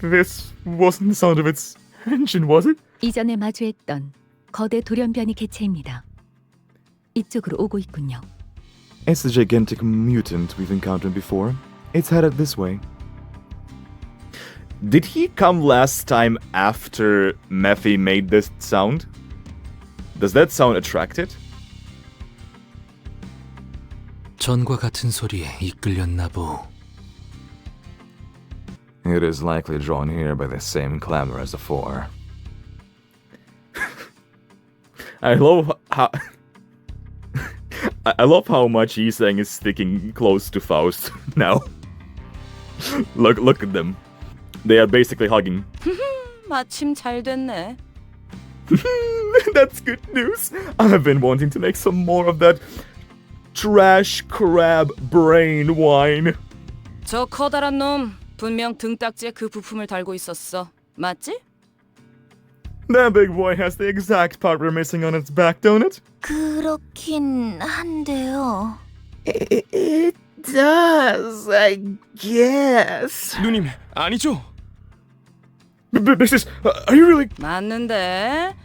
This wasn't the sound of its engine, was it? 이전에 마주했던 거대 돌연변이 개체입니다. 이쪽으로 오고 있군요. It's the gigantic mutant we've encountered before. It's headed this way. Did he come last time after Mephi made this sound? Does that sound attracted? 전과 같은 소리에 이끌렸나 보. It is likely drawn here by the same clamor as before. I love how I love how much Yi-sang is sticking close to Faust now. Look at them. They are basically hugging. 마침 잘 됐네. That's good news. I've been wanting to make some more of that trash crab brain wine. 저 커다란 놈 분명 등딱지에 그 부품을 달고 있었어. 맞지? That big boy has the exact part we're missing on its back, don't it? 그렇긴 한데요. It does, I guess. 누님, 아니죠? Mrs. Are you really? 맞는데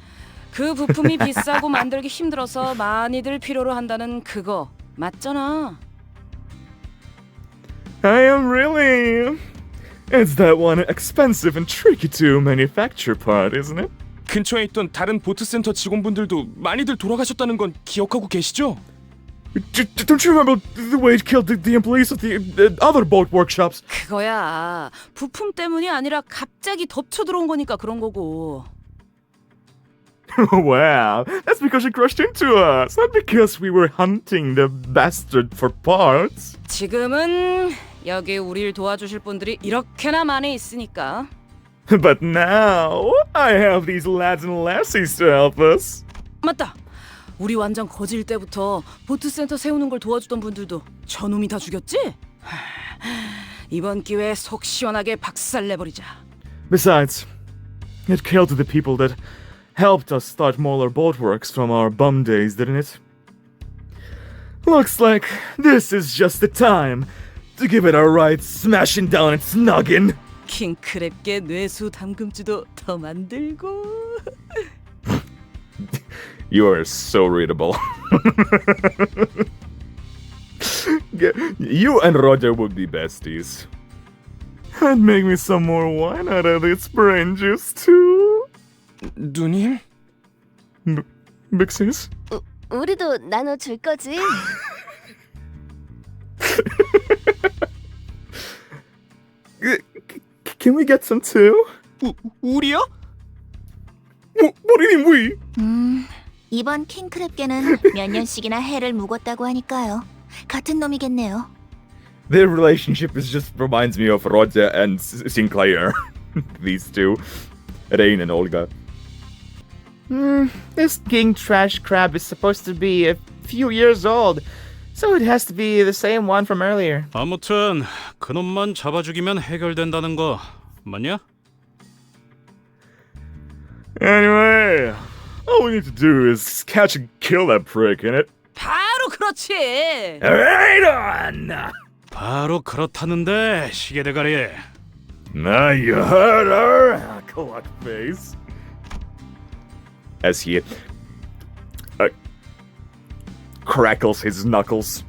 그 부품이 비싸고 만들기 힘들어서 많이들 필요로 한다는 그거 맞잖아. I am really. It's that one expensive and tricky to manufacture part, isn't it? 근처에 있던 다른 보트센터 직원분들도 많이들 돌아가셨다는 건 기억하고 계시죠? Don't you remember the way it killed the employees of the other boat workshops? 그거야 부품 때문이 아니라 갑자기 덮쳐 들어온 거니까 그런 거고. Wow, that's because she crashed into us, not because we were hunting the bastard for parts. 지금은 여기 우릴 도와주실 분들이 이렇게나 많이 있으니까. But now, I have these lads and lassies to help us. 맞다. 우리 완전 거질 때부터 보트센터 세우는 걸 도와주던 분들도 저놈이 다 죽였지? 이번 기회에 속 시원하게 박살내버리자. Besides, it killed the people that helped us start Moeller Boatworks from our bum days, didn't it? Looks like this is just the time to give it a right smashing down its noggin. 킹크랩계 뇌수 담금주도 더 만들고. You are so readable. You and Roger would be besties. And make me some more wine out of this brain juice too. 누님? Bixies? 우리도 나눠줄 거지? Can we get some too? 우리요? What do you mean we? 이번 킹크랩계는 몇 년씩이나 해를 묵었다고 하니까요. 같은 놈이겠네요. Their relationship just reminds me of Roger and Sinclair. These two. Rain and Olga. This king trash crab is supposed to be a few years old, so it has to be the same one from earlier. 아무튼 그놈만 잡아 죽이면 해결된다는 거 맞냐? Anyway, all we need to do is catch and kill that prick, innit? 바로 그렇지. Right on! 바로 그렇다는데 시계대가리. Now you heard her, clock face. As he crackles his knuckles.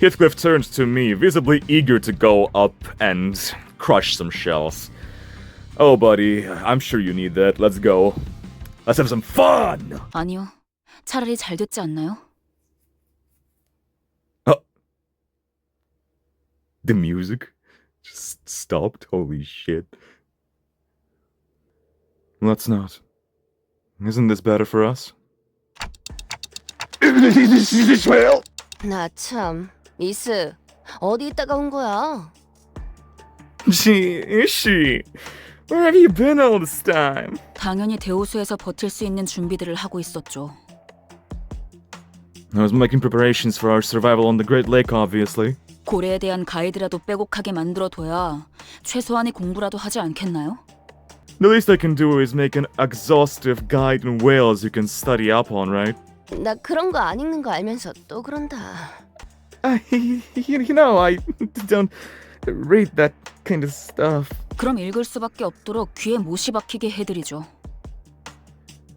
Heathcliff turns to me, visibly eager to go up and crush some shells. Oh, buddy, I'm sure you need that. Let's go. Let's have some fun! 아니요. 차라리 잘 됐지 않나요? The music just stopped. Holy shit. Let's not. Isn't this better for us? Well, 나 참, 미스, 어디 있다가 온 거야? Gee, is she? Where have you been all this time? 당연히 대호수에서 버틸 수 있는 준비들을 하고 있었죠. I was making preparations for our survival on the Great Lake, obviously. 고래에 대한 가이드라도 빼곡하게 만들어둬야 최소한의 공부라도 하지 않겠나요? The least I can do is make an exhaustive guide in whales you can study up on, right? 나 그런 거 안 읽는 거 알면서 또 그런다. You know, I don't read that kind of stuff. 그럼 읽을 수밖에 없도록 귀에 못이 박히게 해드리죠.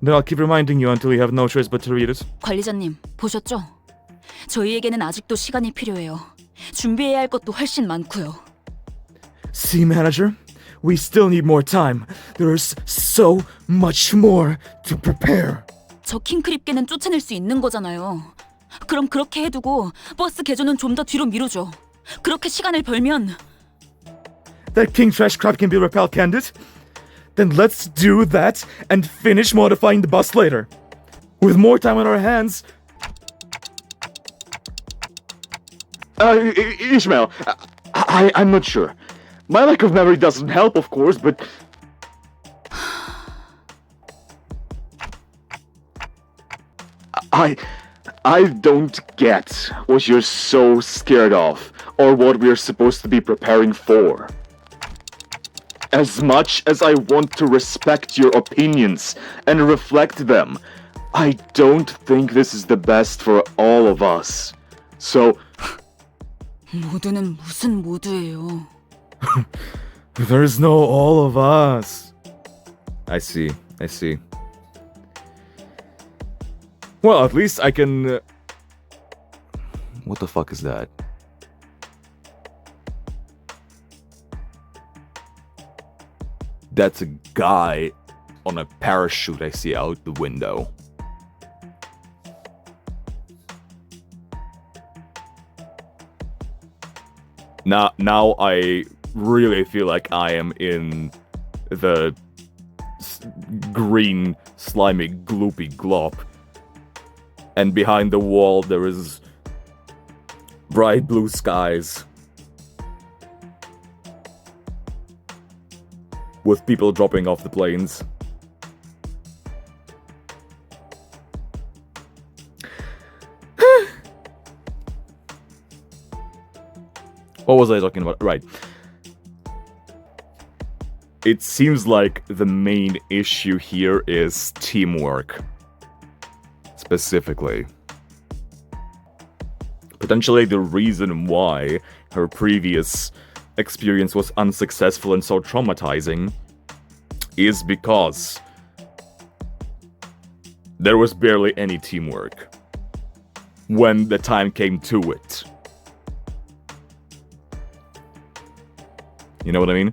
Then I'll keep reminding you until you have no choice but to read it. 관리자님, 보셨죠? 저희에게는 아직도 시간이 필요해요. 준비해야 할 것도 훨씬 많고요. See, manager, we still need more time. There's so much more to prepare. 저 킹크립계는 쫓아낼 수 있는 거잖아요. 그럼 그렇게 해두고 버스 개조는 좀 더 뒤로 미루죠. 그렇게 시간을 벌면 That king trash crab can be repelled, can't it? Then let's do that and finish modifying the bus later. With more time on our hands. Ishmael, I'm not sure. My lack of memory doesn't help, of course, but... I don't get what you're so scared of, or what we're supposed to be preparing for. As much as I want to respect your opinions and reflect them, I don't think this is the best for all of us. So... 모두는 무슨 모두예요? There is no all of us. I see. Well, at least I can... What the fuck is that? That's a guy on a parachute I see out the window. Now I really feel like I am in the green, slimy, gloopy glop. And behind the wall there is bright blue skies. With people dropping off the planes. What was I talking about? Right. It seems like the main issue here is teamwork. Specifically. Potentially the reason why her previous experience was unsuccessful and so traumatizing is because there was barely any teamwork when the time came to it. You know what I mean?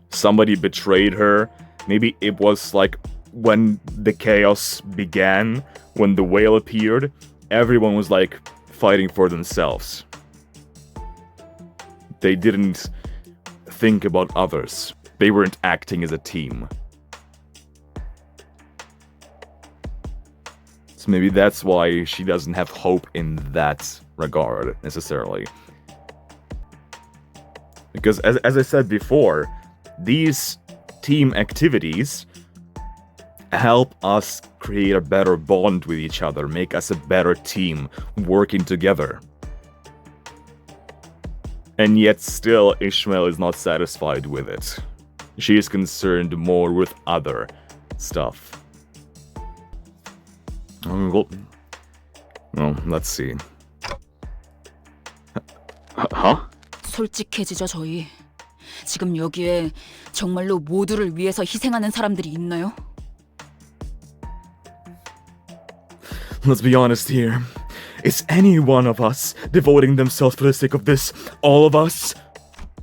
Somebody betrayed her. Maybe it was like when the chaos began, when the whale appeared, everyone was like fighting for themselves. They didn't think about others. They weren't acting as a team. So maybe that's why she doesn't have hope in that regard, necessarily. Because, as I said before, these team activities help us create a better bond with each other, make us a better team, working together. And yet still, Ishmael is not satisfied with it. She is concerned more with other stuff. Well, let's see. Huh? 솔직해지죠, 저희. 지금 여기에 정말로 모두를 위해서 희생하는 사람들이 있나요? Let's be honest here. Is any one of us devoting themselves for the sake of this? All of us?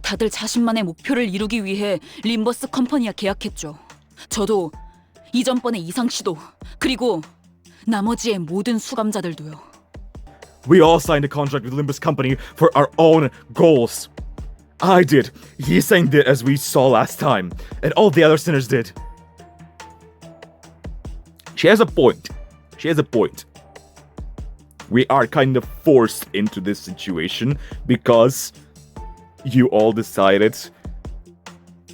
다들 자신만의 목표를 이루기 위해 림버스 컴퍼니와 계약했죠. 저도 이전번에 이상 씨도 그리고 나머지의 모든 수감자들도요. We all signed a contract with Limbus Company for our own goals. I did. Yiseng did, as we saw last time. And all the other sinners did. She has a point. We are kind of forced into this situation because you all decided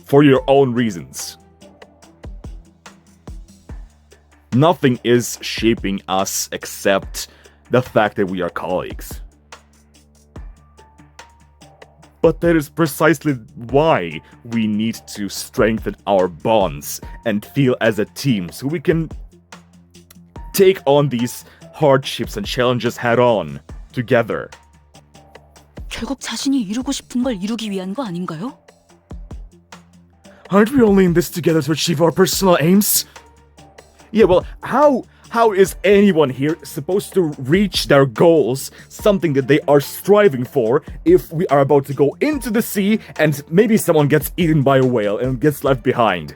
for your own reasons. Nothing is shaping us except the fact that we are colleagues. But that is precisely why we need to strengthen our bonds and feel as a team so we can take on these hardships and challenges head on together. 결국 자신이 이루고 싶은 걸 이루기 위한 거 아닌가요? Aren't we only in this together to achieve our personal aims? Yeah, well, how is anyone here supposed to reach their goals, something that they are striving for, if we are about to go into the sea and maybe someone gets eaten by a whale and gets left behind?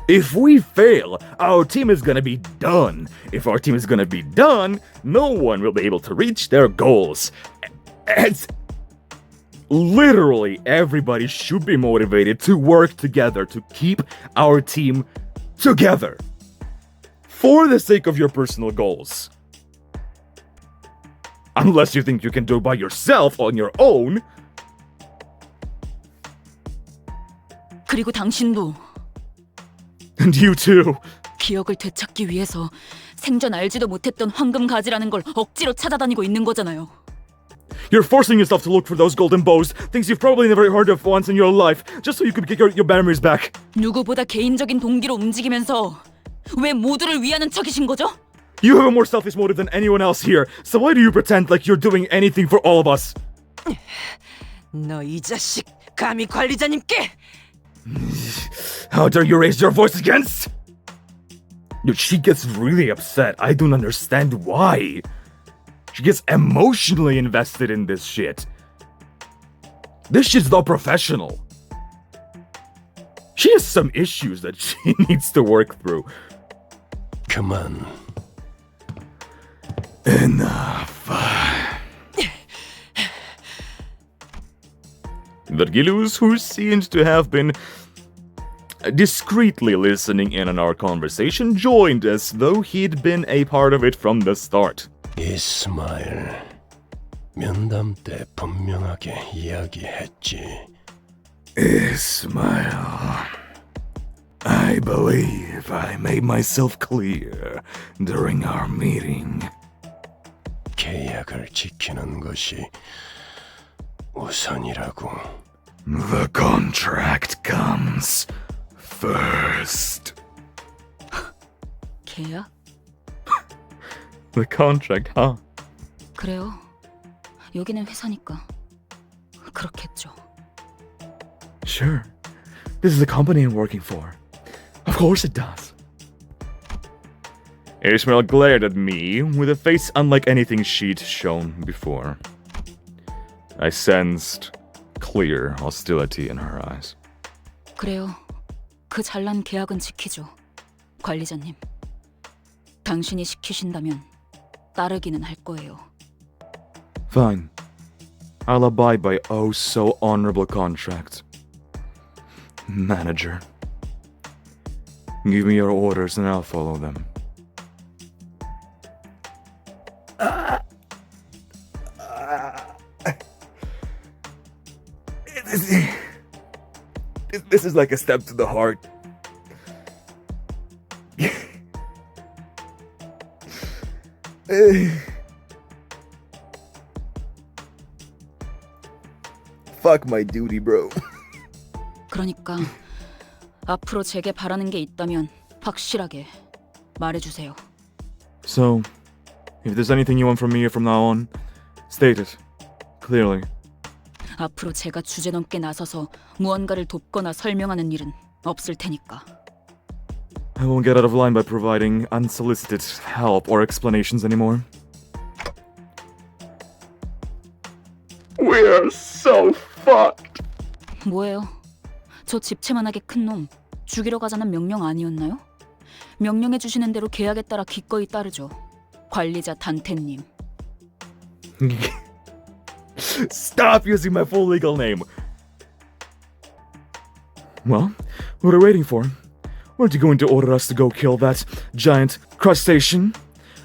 If we fail, our team is gonna be done. If our team is gonna be done, no one will be able to reach their goals. And literally everybody should be motivated to work together to keep our team together. For the sake of your personal goals. Unless you think you can do it by yourself on your own. 그리고 당신도 And you too. 기억을 되찾기 위해서 생전 알지도 못했던 황금 가지라는 걸 억지로 찾아다니고 있는 거잖아요. You're forcing yourself to look for those golden bows, things you've probably never heard of once in your life, just so you can get your memories back. 누구보다 개인적인 동기로 움직이면서 왜 모두를 위하는 척이신 거죠? You have a more selfish motive than anyone else here, so why do you pretend like you're doing anything for all of us? 너 이 자식, 감히 관리자님께! How dare you raise your voice against? Dude, she gets really upset. I don't understand why. She gets emotionally invested in this shit. This shit's not professional. She has some issues that she needs to work through. 그만. Enough. Vergilius, who seemed to have been discreetly listening in on our conversation, joined as though he'd been a part of it from the start. 이스마일, 면담 때 분명하게 이야기했지. Ismail, I believe I made myself clear during our meeting. 계약을 지키는 것이 우선이라고. The contract comes first. 계약? The contract, huh? 그래요. 여기는 회사니까 그렇겠죠. Sure. This is the company I'm working for. Of course it does. Ishmael glared at me with a face unlike anything she'd shown before. I sensed clear hostility in her eyes. 그래요. 그 잘난 계약은 지키죠. 관리자님. 당신이 시키신다면 따르기는 할 거예요. Fine. I'll abide by oh so honorable contract. Manager. Give me your orders and I'll follow them. This is like a step to the heart. Fuck my duty, bro. 그러니까 앞으로 제게 바라는 게 있다면 확실하게 말해주세요. So, if there's anything you want from me from now on, state it clearly. 앞으로 제가 주제넘게 나서서 무언가를 돕거나 설명하는 일은 없을 테니까. I won't get out of line by providing unsolicited help or explanations anymore. We're so fucked. 뭐예요? 저 집채만하게 큰 놈 죽이러 가자는 명령 아니었나요? 명령해 주시는 대로 계약에 따라 기꺼이 따르죠. 관리자 단테님. Stop using my full legal name. Well, what are we waiting for? Weren't you going to order us to go kill that giant crustacean?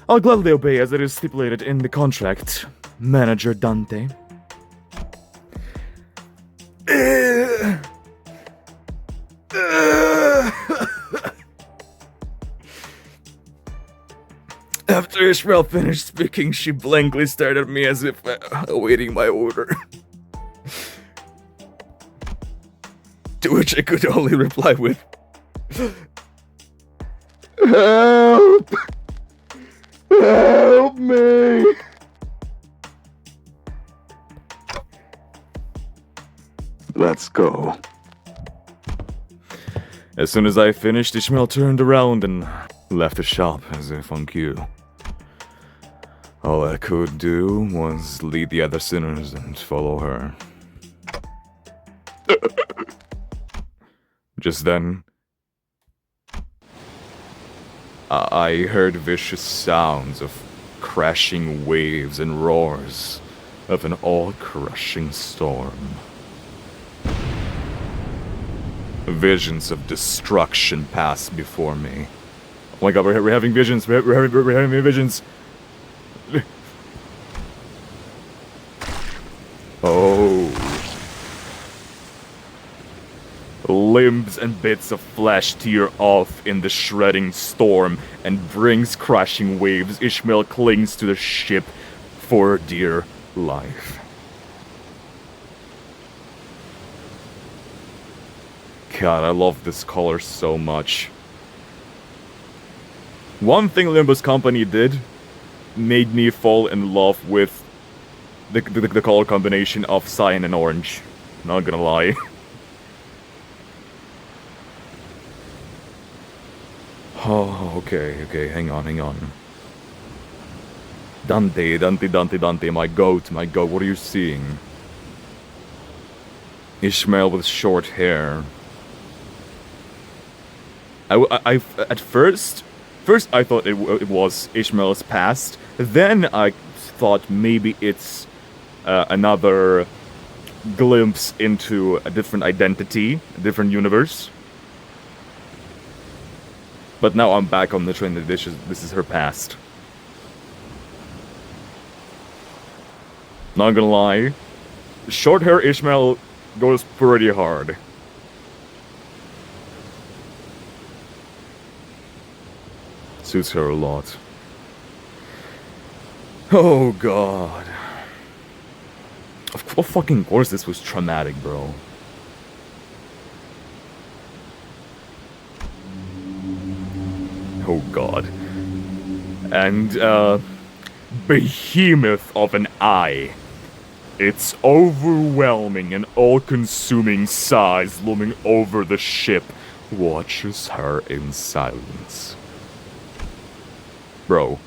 I'll gladly obey as it is stipulated in the contract, Manager Dante. After Ishmael finished speaking, she blankly stared at me as if awaiting my order. To which I could only reply with, "Help! Help me!" Let's go. As soon as I finished, Ishmael turned around and left the shop as if on cue. All I could do was lead the other sinners and follow her. Just then, I heard vicious sounds of crashing waves and roars of an all-crushing storm. Visions of destruction passed before me. Oh my god, we're having visions. We're having visions. Oh. Limbs and bits of flesh tear off in the shredding storm and brings crashing waves. Ishmael clings to the ship for dear life. God, I love this color so much. One thing Limbus Company did made me fall in love with the color combination of cyan and orange. Not gonna lie. Oh, okay, hang on. Dante, my goat, what are you seeing? Ishmael with short hair. At first I thought it was Ishmael's past. Then I thought maybe it's another glimpse into a different identity, a different universe. But now I'm back on the train that this is her past. Not gonna lie, short hair Ishmael goes pretty hard. Suits her a lot. Oh god. Of fucking course this was traumatic, bro. Oh god. And, behemoth of an eye. Its overwhelming and all-consuming size looming over the ship watches her in silence. Bro.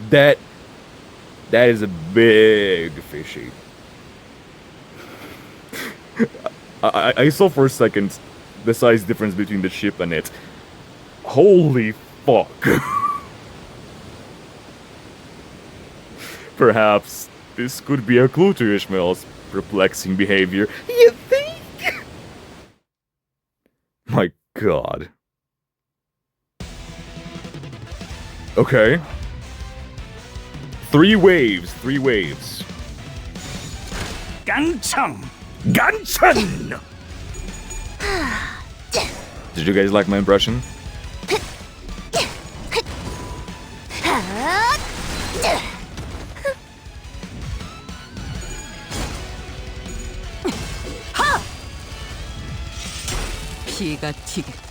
That is a big fishy. I saw for a second the size difference between the ship and it. Holy fuck. Perhaps this could be a clue to Ishmael's perplexing behavior. You think? My god. Okay. Three waves. Ganchang! Did you guys like my impression? 피가 튀겠고.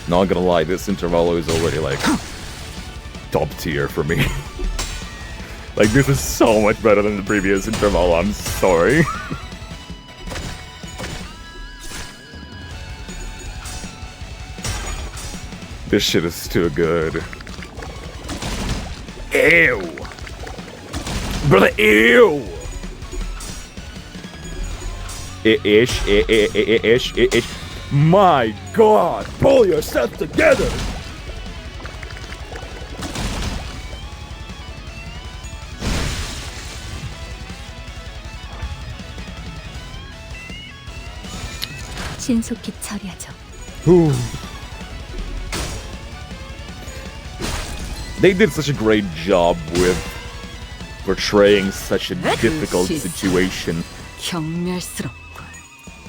Not gonna lie, this Intervallo is already like top tier for me. Like, this is so much better than the previous Intervallo, I'm sorry. This shit is too good. Ew! Brother, ew! Ish. My god! Pull yourself together! 신속히 처리하죠. They did such a great job with portraying such a difficult situation. 경멸스럽고.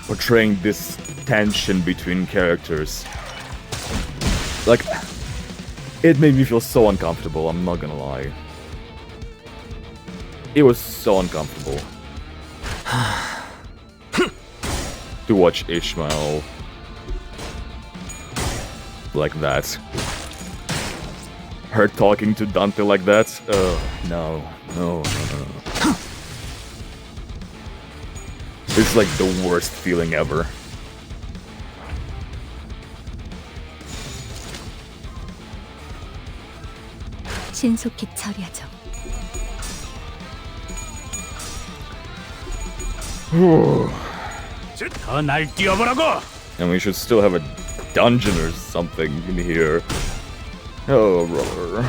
Portraying this tension between characters. Like, it made me feel so uncomfortable, I'm not gonna lie. It was so uncomfortable. To watch Ishmael like that. Her talking to Dante like that? No. It's like the worst feeling ever. 신속히 처리하죠. 더 날 뛰어보라고! And we should still have a dungeon or something in here. Oh, brother.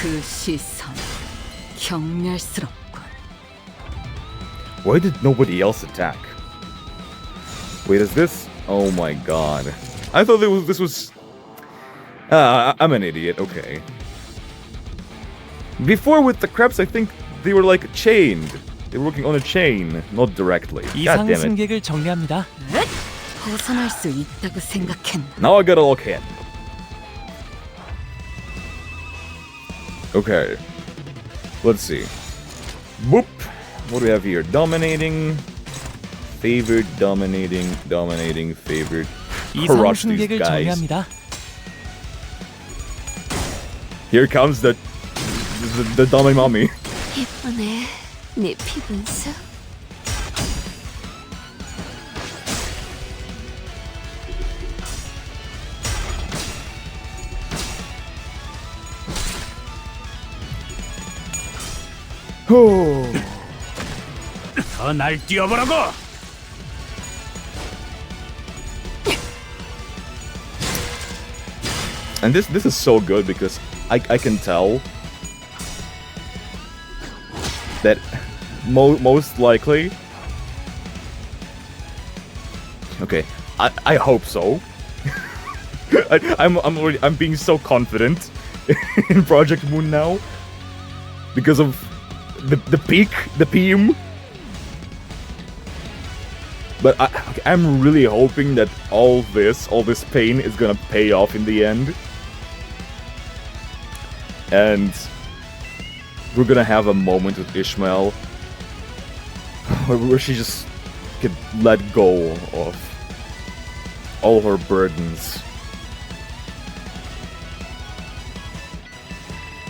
그 시선 경멸스럽군. Why did nobody else attack? Wait, is this? Oh my god. I thought this was... I'm an idiot, okay. Before with the crabs, I think they were like chained. They were working on a chain, not directly. God 이상 damn it. 승객을 정리합니다. 벗어날 수 있다고 생각했나? Now I gotta look in. Okay. Let's see. Boop. What do we have here? Dominating. Favored, dominating, dominating, favored. 이상 Crush these 승객을 guys. 정리합니다. Here comes the dummy mommy. 예쁘네, 네 피분수. 더 날 뛰어보라고! And this is so good because I can tell that most likely. Okay, I hope so. I'm being so confident in Project Moon now because of the peak, the PM. But I'm really hoping that all this pain is gonna pay off in the end. And we're gonna have a moment with Ishmael where she just could let go of all her burdens.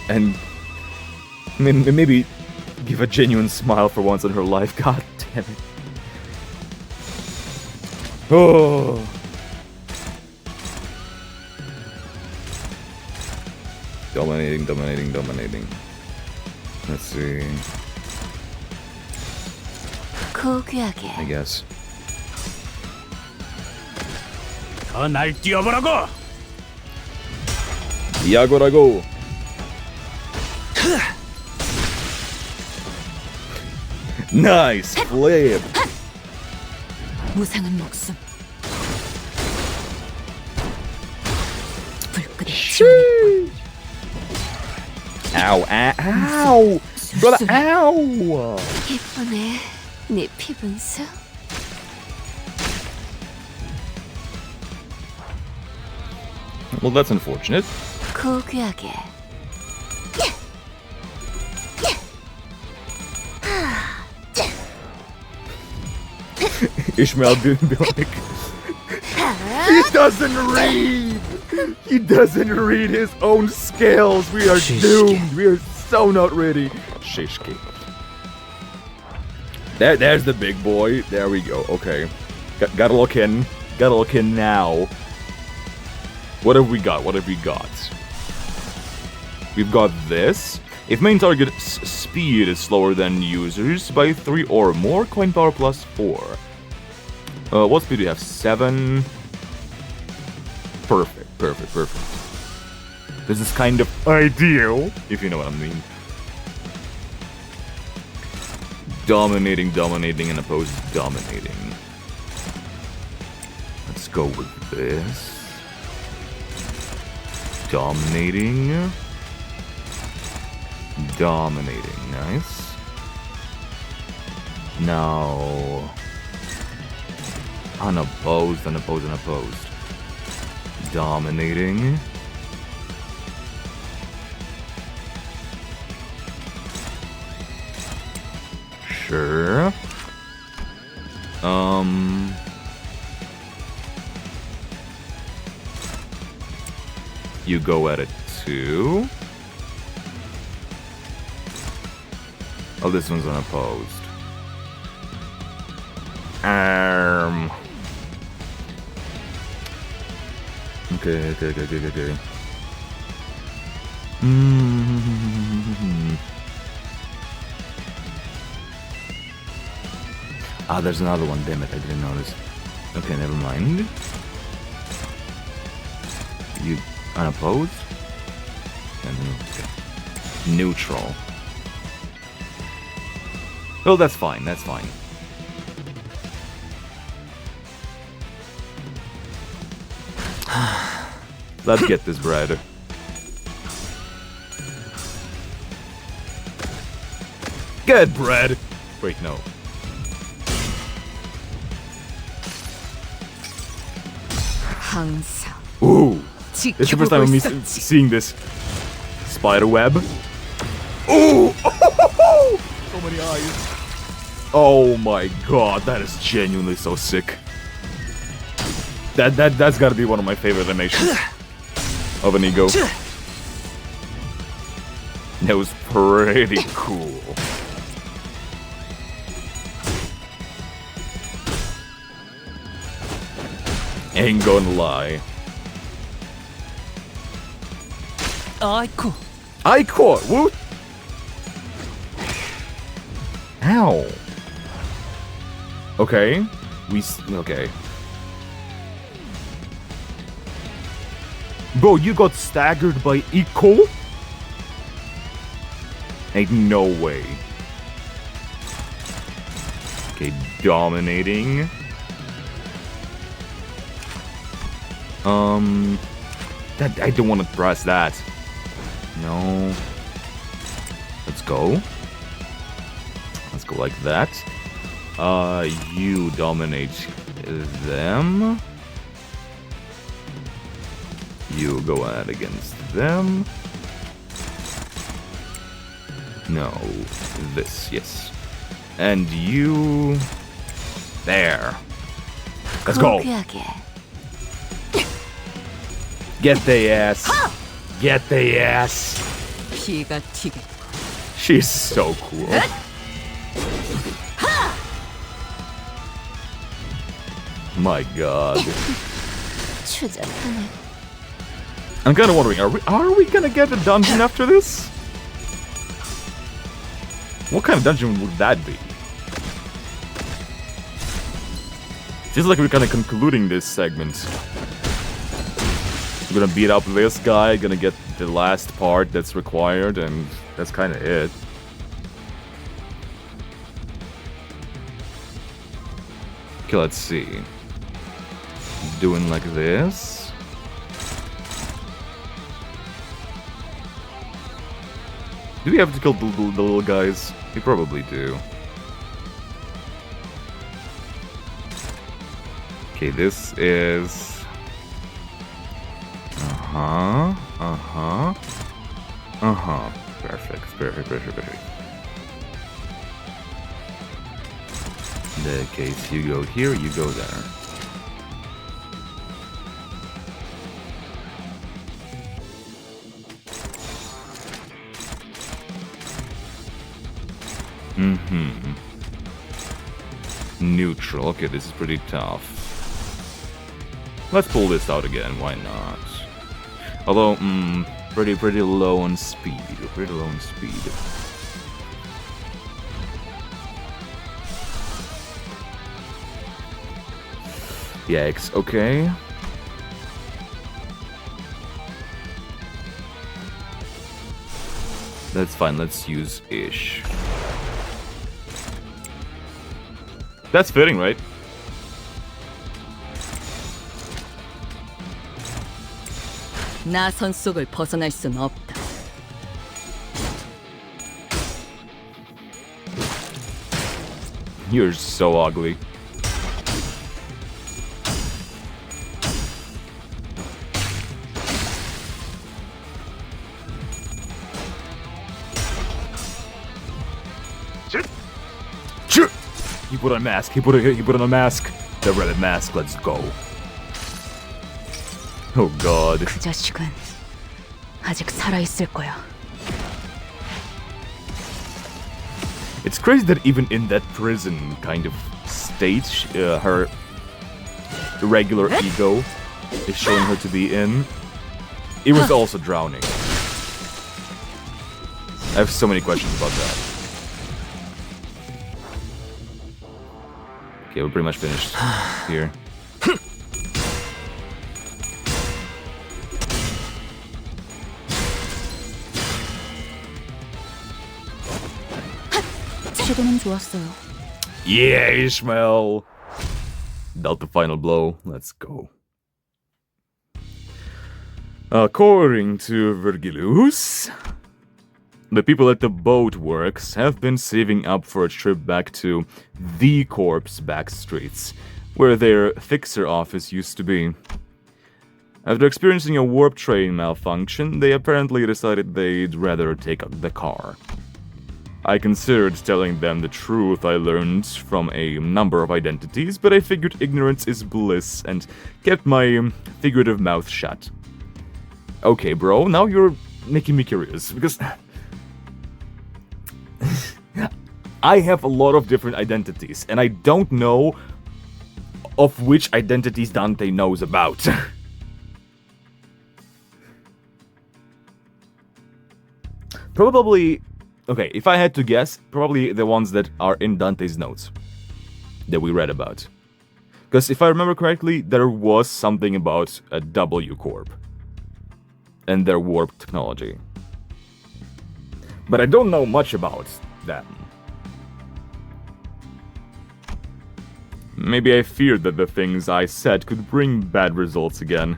And maybe give a genuine smile for once in her life. God damn it. Oh. Dominating, dominating, dominating. Let's see. 고귀하게. I guess. 더 날 뛰어보라고! Yagorago. Nice flip. 무상한 목숨. 불끈의 Ow, ow, brother, ow. 예쁘네, 네 피분수. Well, that's unfortunate. 고귀하게. Ishmael didn't be like... He doesn't read! He doesn't read his own scales! We are doomed! We are so not ready! Shishki. There's the big boy. There we go. Okay. Gotta look in. Gotta look in now. What have we got? What have we got? We've got this. If main target speed is slower than users by 3 or more, coin power plus 4. What speed do you have? 7. Perfect, perfect, perfect. This is kind of ideal, if you know what I mean. Dominating, dominating, and opposed dominating. Let's go with this. Dominating. Dominating, nice. Now... Unopposed, unopposed, unopposed. Dominating. Sure. You go at it too. Oh, this one's unopposed. Okay. Ah, there's another one. Damn it, I didn't notice. Okay, never mind. You unopposed? And okay. Neutral. Well, that's fine. That's fine. Let's get this bread. Get bread! Wait, no. 항상 Ooh! This is the first time I'm seeing this. Spider web. Ooh! So many eyes. Oh my god, that is genuinely so sick. That's gotta be one of my favorite animations of an ego. That was pretty cool. Ain't gonna lie. 아이쿠. Aiko! Woo! Ow! Okay. Okay. Bro, you got staggered by Iko? Ain't no way. Okay, dominating. That I don't want to press that. No. Let's go. Let's go like that. You dominate them. You go ahead against them. No. This, yes. And you... There. Let's go. Get the ass. Get the ass. 피가 튀게. She's so cool. My god. I'm kind of wondering, are we gonna get a dungeon after this? What kind of dungeon would that be? Feels like we're kind of concluding this segment. We're gonna beat up this guy, gonna get the last part that's required, and that's kind of it. Okay, let's see. Doing like this. Do we have to kill the little guys? We probably do. Okay, this is... Perfect. In that case, you go here, you go there. Neutral. Okay, this is pretty tough. Let's pull this out again, why not? Although, pretty low on speed. Pretty low on speed. Yikes, okay. That's fine, let's use Ish. That's fitting, right? 나선 속을 벗어날 순 없다. You're so ugly. He put on a mask. He put on a mask. The rabbit mask. Let's go. Oh God. 그 자식은 아직 살아 있을 거야. It's crazy that even in that prison kind of state, her regular ego is showing her to be in. It was also drowning. I have so many questions about that. Okay, we're pretty much finished here. 구도는 좋았어요. Yeah, Ishmael! Dealt the final blow. Let's go. According to Virgilius, the people at the boat works have been saving up for a trip back to the Corp's back streets, where their fixer office used to be. After experiencing a warp train malfunction, they apparently decided they'd rather take the car. I considered telling them the truth I learned from a number of identities, but I figured ignorance is bliss and kept my figurative mouth shut. Okay, bro, now you're making me curious, because I have a lot of different identities, and I don't know of which identities Dante knows about. Probably, okay, if I had to guess, probably the ones that are in Dante's notes that we read about. Because if I remember correctly, there was something about a W Corp and their warp technology. But I don't know much about them. Maybe I feared that the things I said could bring bad results again.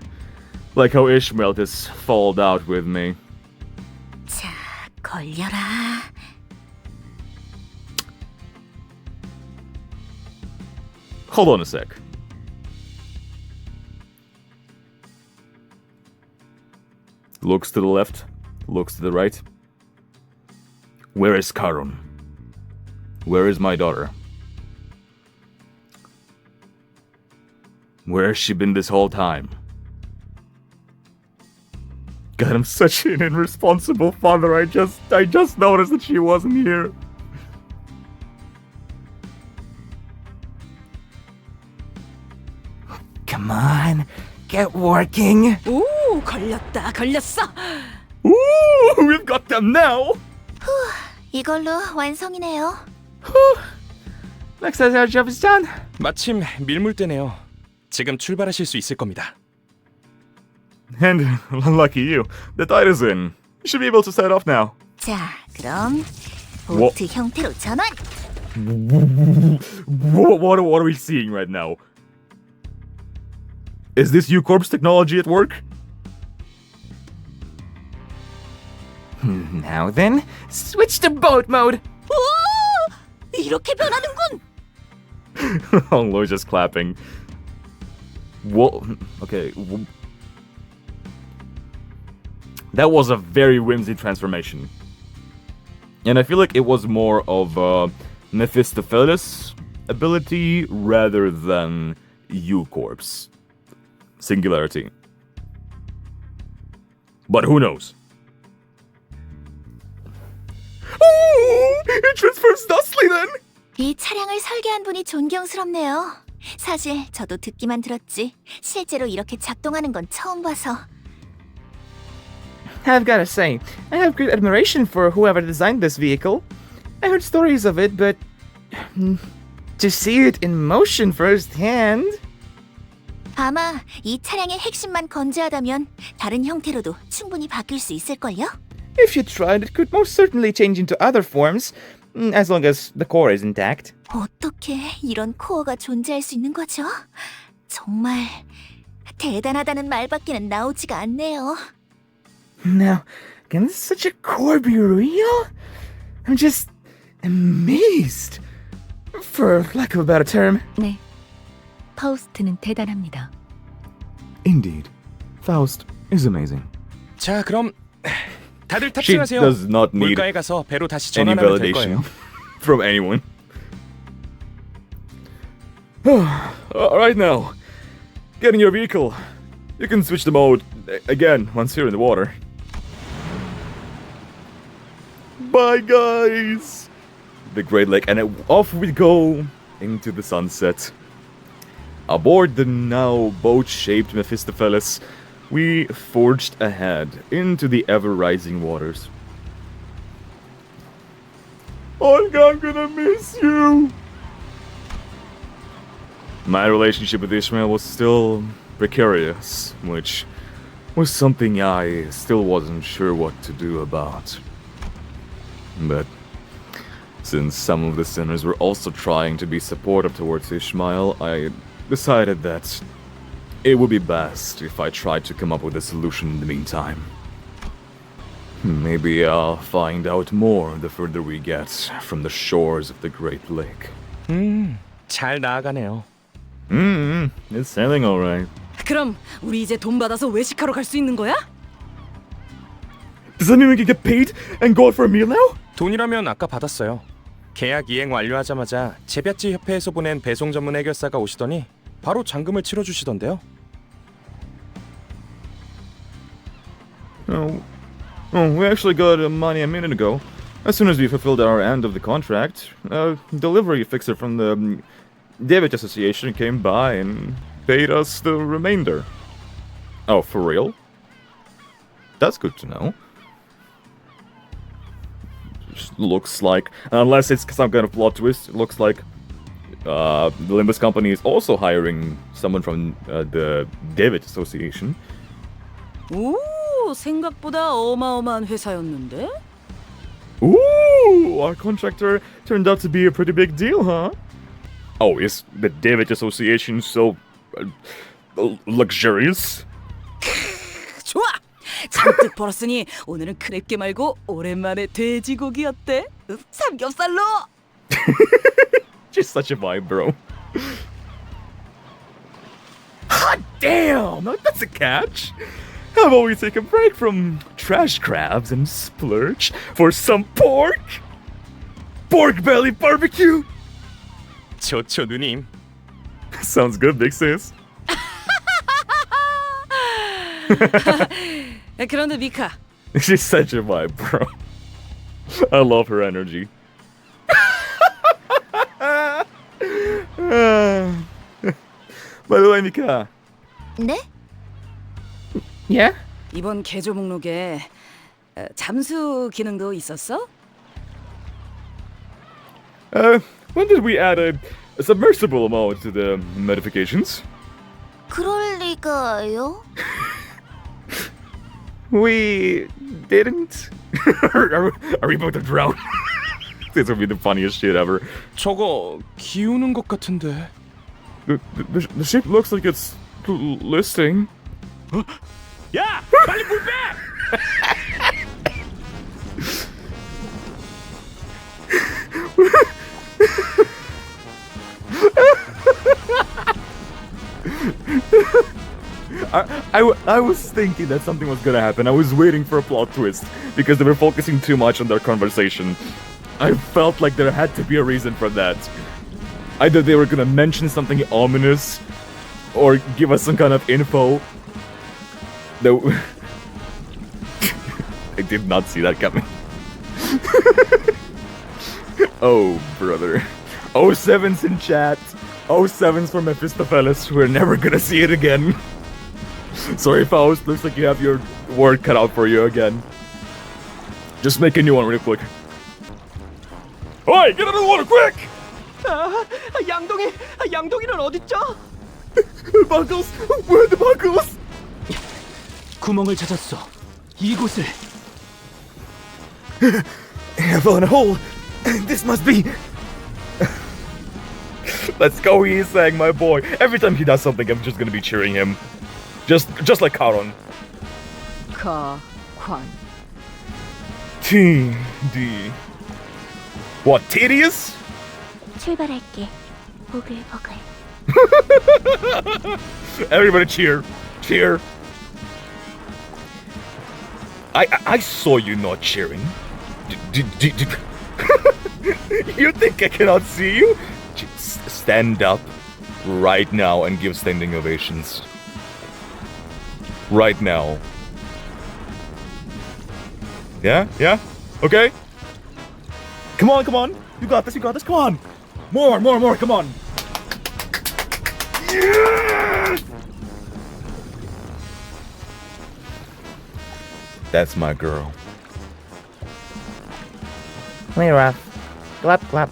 Like how Ishmael just followed out with me. 자, 걸려라. Hold on a sec. Looks to the left, looks to the right. Where is Karun? Where is my daughter? Where has she been this whole time? God, I'm such an irresponsible father. I just noticed that she wasn't here. Come on, get working. 오, 걸렸어. Ooh, we've got them now. 이걸로 완성이네요. Looks like our job is done. 마침 밀물대네요. 지금 출발하실 수 있을 겁니다. And lucky you, the tide is in. You should be able to set off now. 자, 그럼 보트 형태로 전환. What are we seeing right now? Is this U-Corp's technology at work? Now then, switch to boat mode. 오! 이렇게 변하는군. Oh, Lloyd's just clapping. Whoa, okay. That was a very whimsy transformation. And I feel like it was more of a Mephistopheles ability rather than U-Corp's singularity. But who knows? Oh! It transfers thusly then! 이 차량을 설계한 분이 존경스럽네요. 사실 저도 듣기만 들었지 실제로 이렇게 작동하는 건 처음 봐서. I've gotta say, I have great admiration for whoever designed this vehicle. I heard stories of it, but to see it in motion firsthand. 아마 이 차량의 핵심만 건재하다면 다른 형태로도 충분히 바뀔 수 있을걸요? If you tried, it could most certainly change into other forms, as long as the core is intact. 어떻게 이런 코어가 존재할 수 있는 거죠? 정말 대단하다는 말밖에는 나오지가 않네요. Now, can such a core be real? I'm just amazed, for lack of a better term. 네, 파우스트는 대단합니다. Indeed, Faust is amazing. 자, 그럼 다들 She 탑승하세요. does not need 물가에 가서 배로 다시 any 전환하면 될 거예요. validation from anyone. Alright now, get in your vehicle. You can switch the mode again once you're in the water. Bye guys! The Great Lake, and off we go into the sunset. Aboard the now boat-shaped Mephistopheles, we forged ahead into the ever-rising waters. Olga, I'm gonna miss you! My relationship with Ishmael was still precarious, which was something I still wasn't sure what to do about. But Since some of the sinners were also trying to be supportive towards Ishmael, I decided that it would be best if I tried to come up with a solution in the meantime. Maybe I'll find out more the further we get from the shores of the Great Lake. 잘 나아가네요. It's sailing alright. 그럼 우리 이제 돈 받아서 외식하러 갈 수 있는 거야? Does that mean we can get paid and go out for a meal now? 돈이라면 아까 받았어요. 계약 이행 완료하자마자 재배지 협회에서 보낸 배송 전문 해결사가 오시더니 바로 잔금을 치러주시던데요. We actually got money a minute ago. As soon as we fulfilled our end of the contract, a delivery fixer from the David Association came by and paid us the remainder. Oh, for real? That's good to know. Looks like, unless it's some kind of plot twist, it looks like the Limbus company is also hiring someone from the David Association. 오, 생각보다 어마어마한 회사였는데? Ooh, our contractor turned out to be a pretty big deal, huh? Oh, is the David Association so luxurious? 좋아! 잔뜩 벌었으니 오늘은 크랩게 말고 오랜만에 돼지고기 어때? 삼겹살로! Just such a vibe, bro. Hot damn! That's a catch! How about we take a break from trash crabs and splurge for some pork? Pork belly barbecue! 좋죠, 누님. Sounds good, big sis. 그런데 미카, She's such a vibe, bro. I love her energy. By the way, Mika. 네? Yeah? 이번 개조 목록에 잠수 기능도 있었어? When did we add a submersible amount to the modifications? 그럴 리가요? We didn't? are we about to drown? This would be the funniest shit ever. 저거 기우는 것 같은데. The ship looks like it's listing. 야! 빨리 물 빼! I was thinking that something was gonna happen. I was waiting for a plot twist because they were focusing too much on their conversation. I felt like there had to be a reason for that. Either they were gonna mention something ominous or give us some kind of info. No, I did not see that coming. Oh, brother. 07's in chat. 07's for Mephistopheles. We're never gonna see it again. Sorry, Faust. Looks like you have your work cut out for you again. Just make a new one real quick. Oi, get out of the water, quick! 양동이는 어딨죠? Buckles! Where are the buckles? 구멍을 찾았어. 이곳을. I fell in a hole. This must be. Let's go, he's saying, my boy. Every time he does something, I'm just gonna be cheering him. Just like Karon. 관. TD. What, tedious? 출발할게. 보글보글. Everybody cheer. Cheer. I saw you not cheering. You think I cannot see you? Just stand up right now and give standing ovations. Right now. Yeah? Yeah? Okay? Come on. You got this, come on. More, come on. Yes! That's my girl. Hey, Raph. Clap.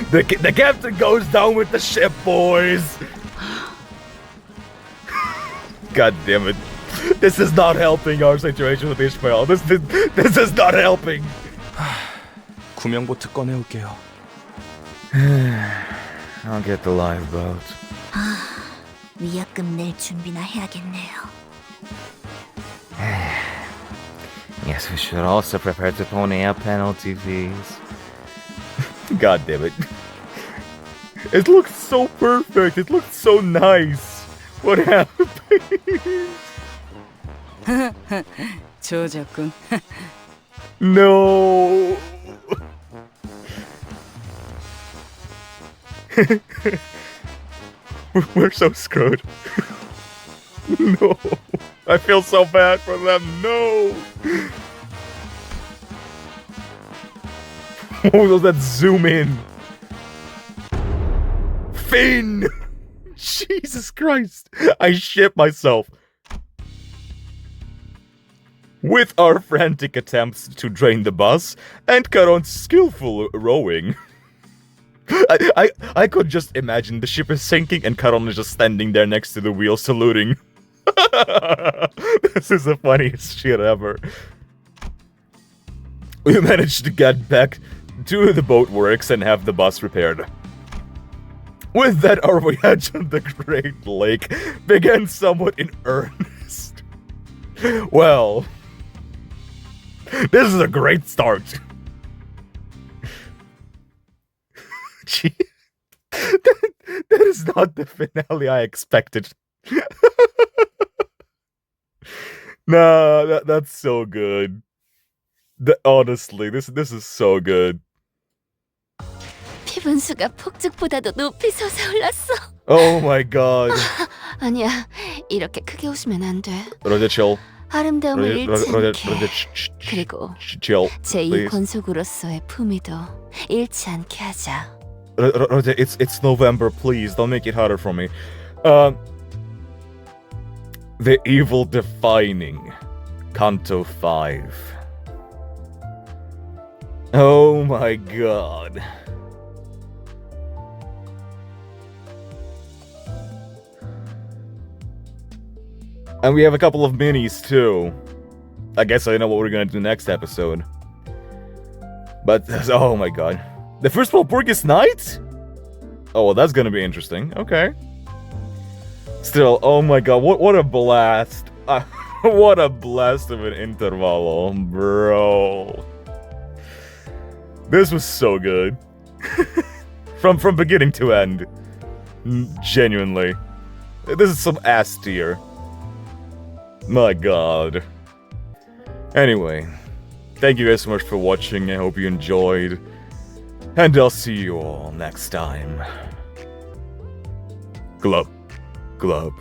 The captain goes down with the ship, boys. God damn it. This is not helping our situation with Ishmael. This is not helping. 구명보트 꺼내올게요. I'll get the lifeboat. 위약금 낼 준비나 해야겠네요. Yes, we should also prepare to pony up penalty fees. God damn it. It looked so perfect. It looked so nice. What happened? 저작군. No. We're so screwed. No. I feel so bad for them. No. Oh, does that zoom in? Finn! Jesus Christ. I shit myself. With our frantic attempts to drain the bus and Caron's skillful rowing, I could just imagine the ship is sinking and Caron is just standing there next to the wheel saluting. This is the funniest shit ever. We managed to get back to the boatworks and have the bus repaired. With that, our voyage on the Great Lake began somewhat in earnest. Well, this is a great start. Gee, that is not the finale I expected. Nah, that's so good. Honestly, this is so good. 피분수가 폭죽보다도 높이 솟아올랐어. Oh my god. 아니야, 이렇게 크게 웃으면 안 돼. Roger, chill. 아름다움을 잃지 않게. 그리고 chill, 제2 please. 권속으로서의 품위도 잃지 않게 하자. Roger, it's November, please. Don't make it harder for me. The Evil Defining. Canto 5. Oh my god. And we have a couple of minis too. I guess I know what we're gonna do next episode. But, oh my god. The first Walpurgis Night? Oh, well, that's gonna be interesting. Okay. Still, oh my god, what a blast. What a blast of an intervallo, bro. This was so good. From beginning to end. Genuinely. This is some ass tier. My god. Anyway, thank you guys so much for watching. I hope you enjoyed. And I'll see you all next time. Glub. Glub.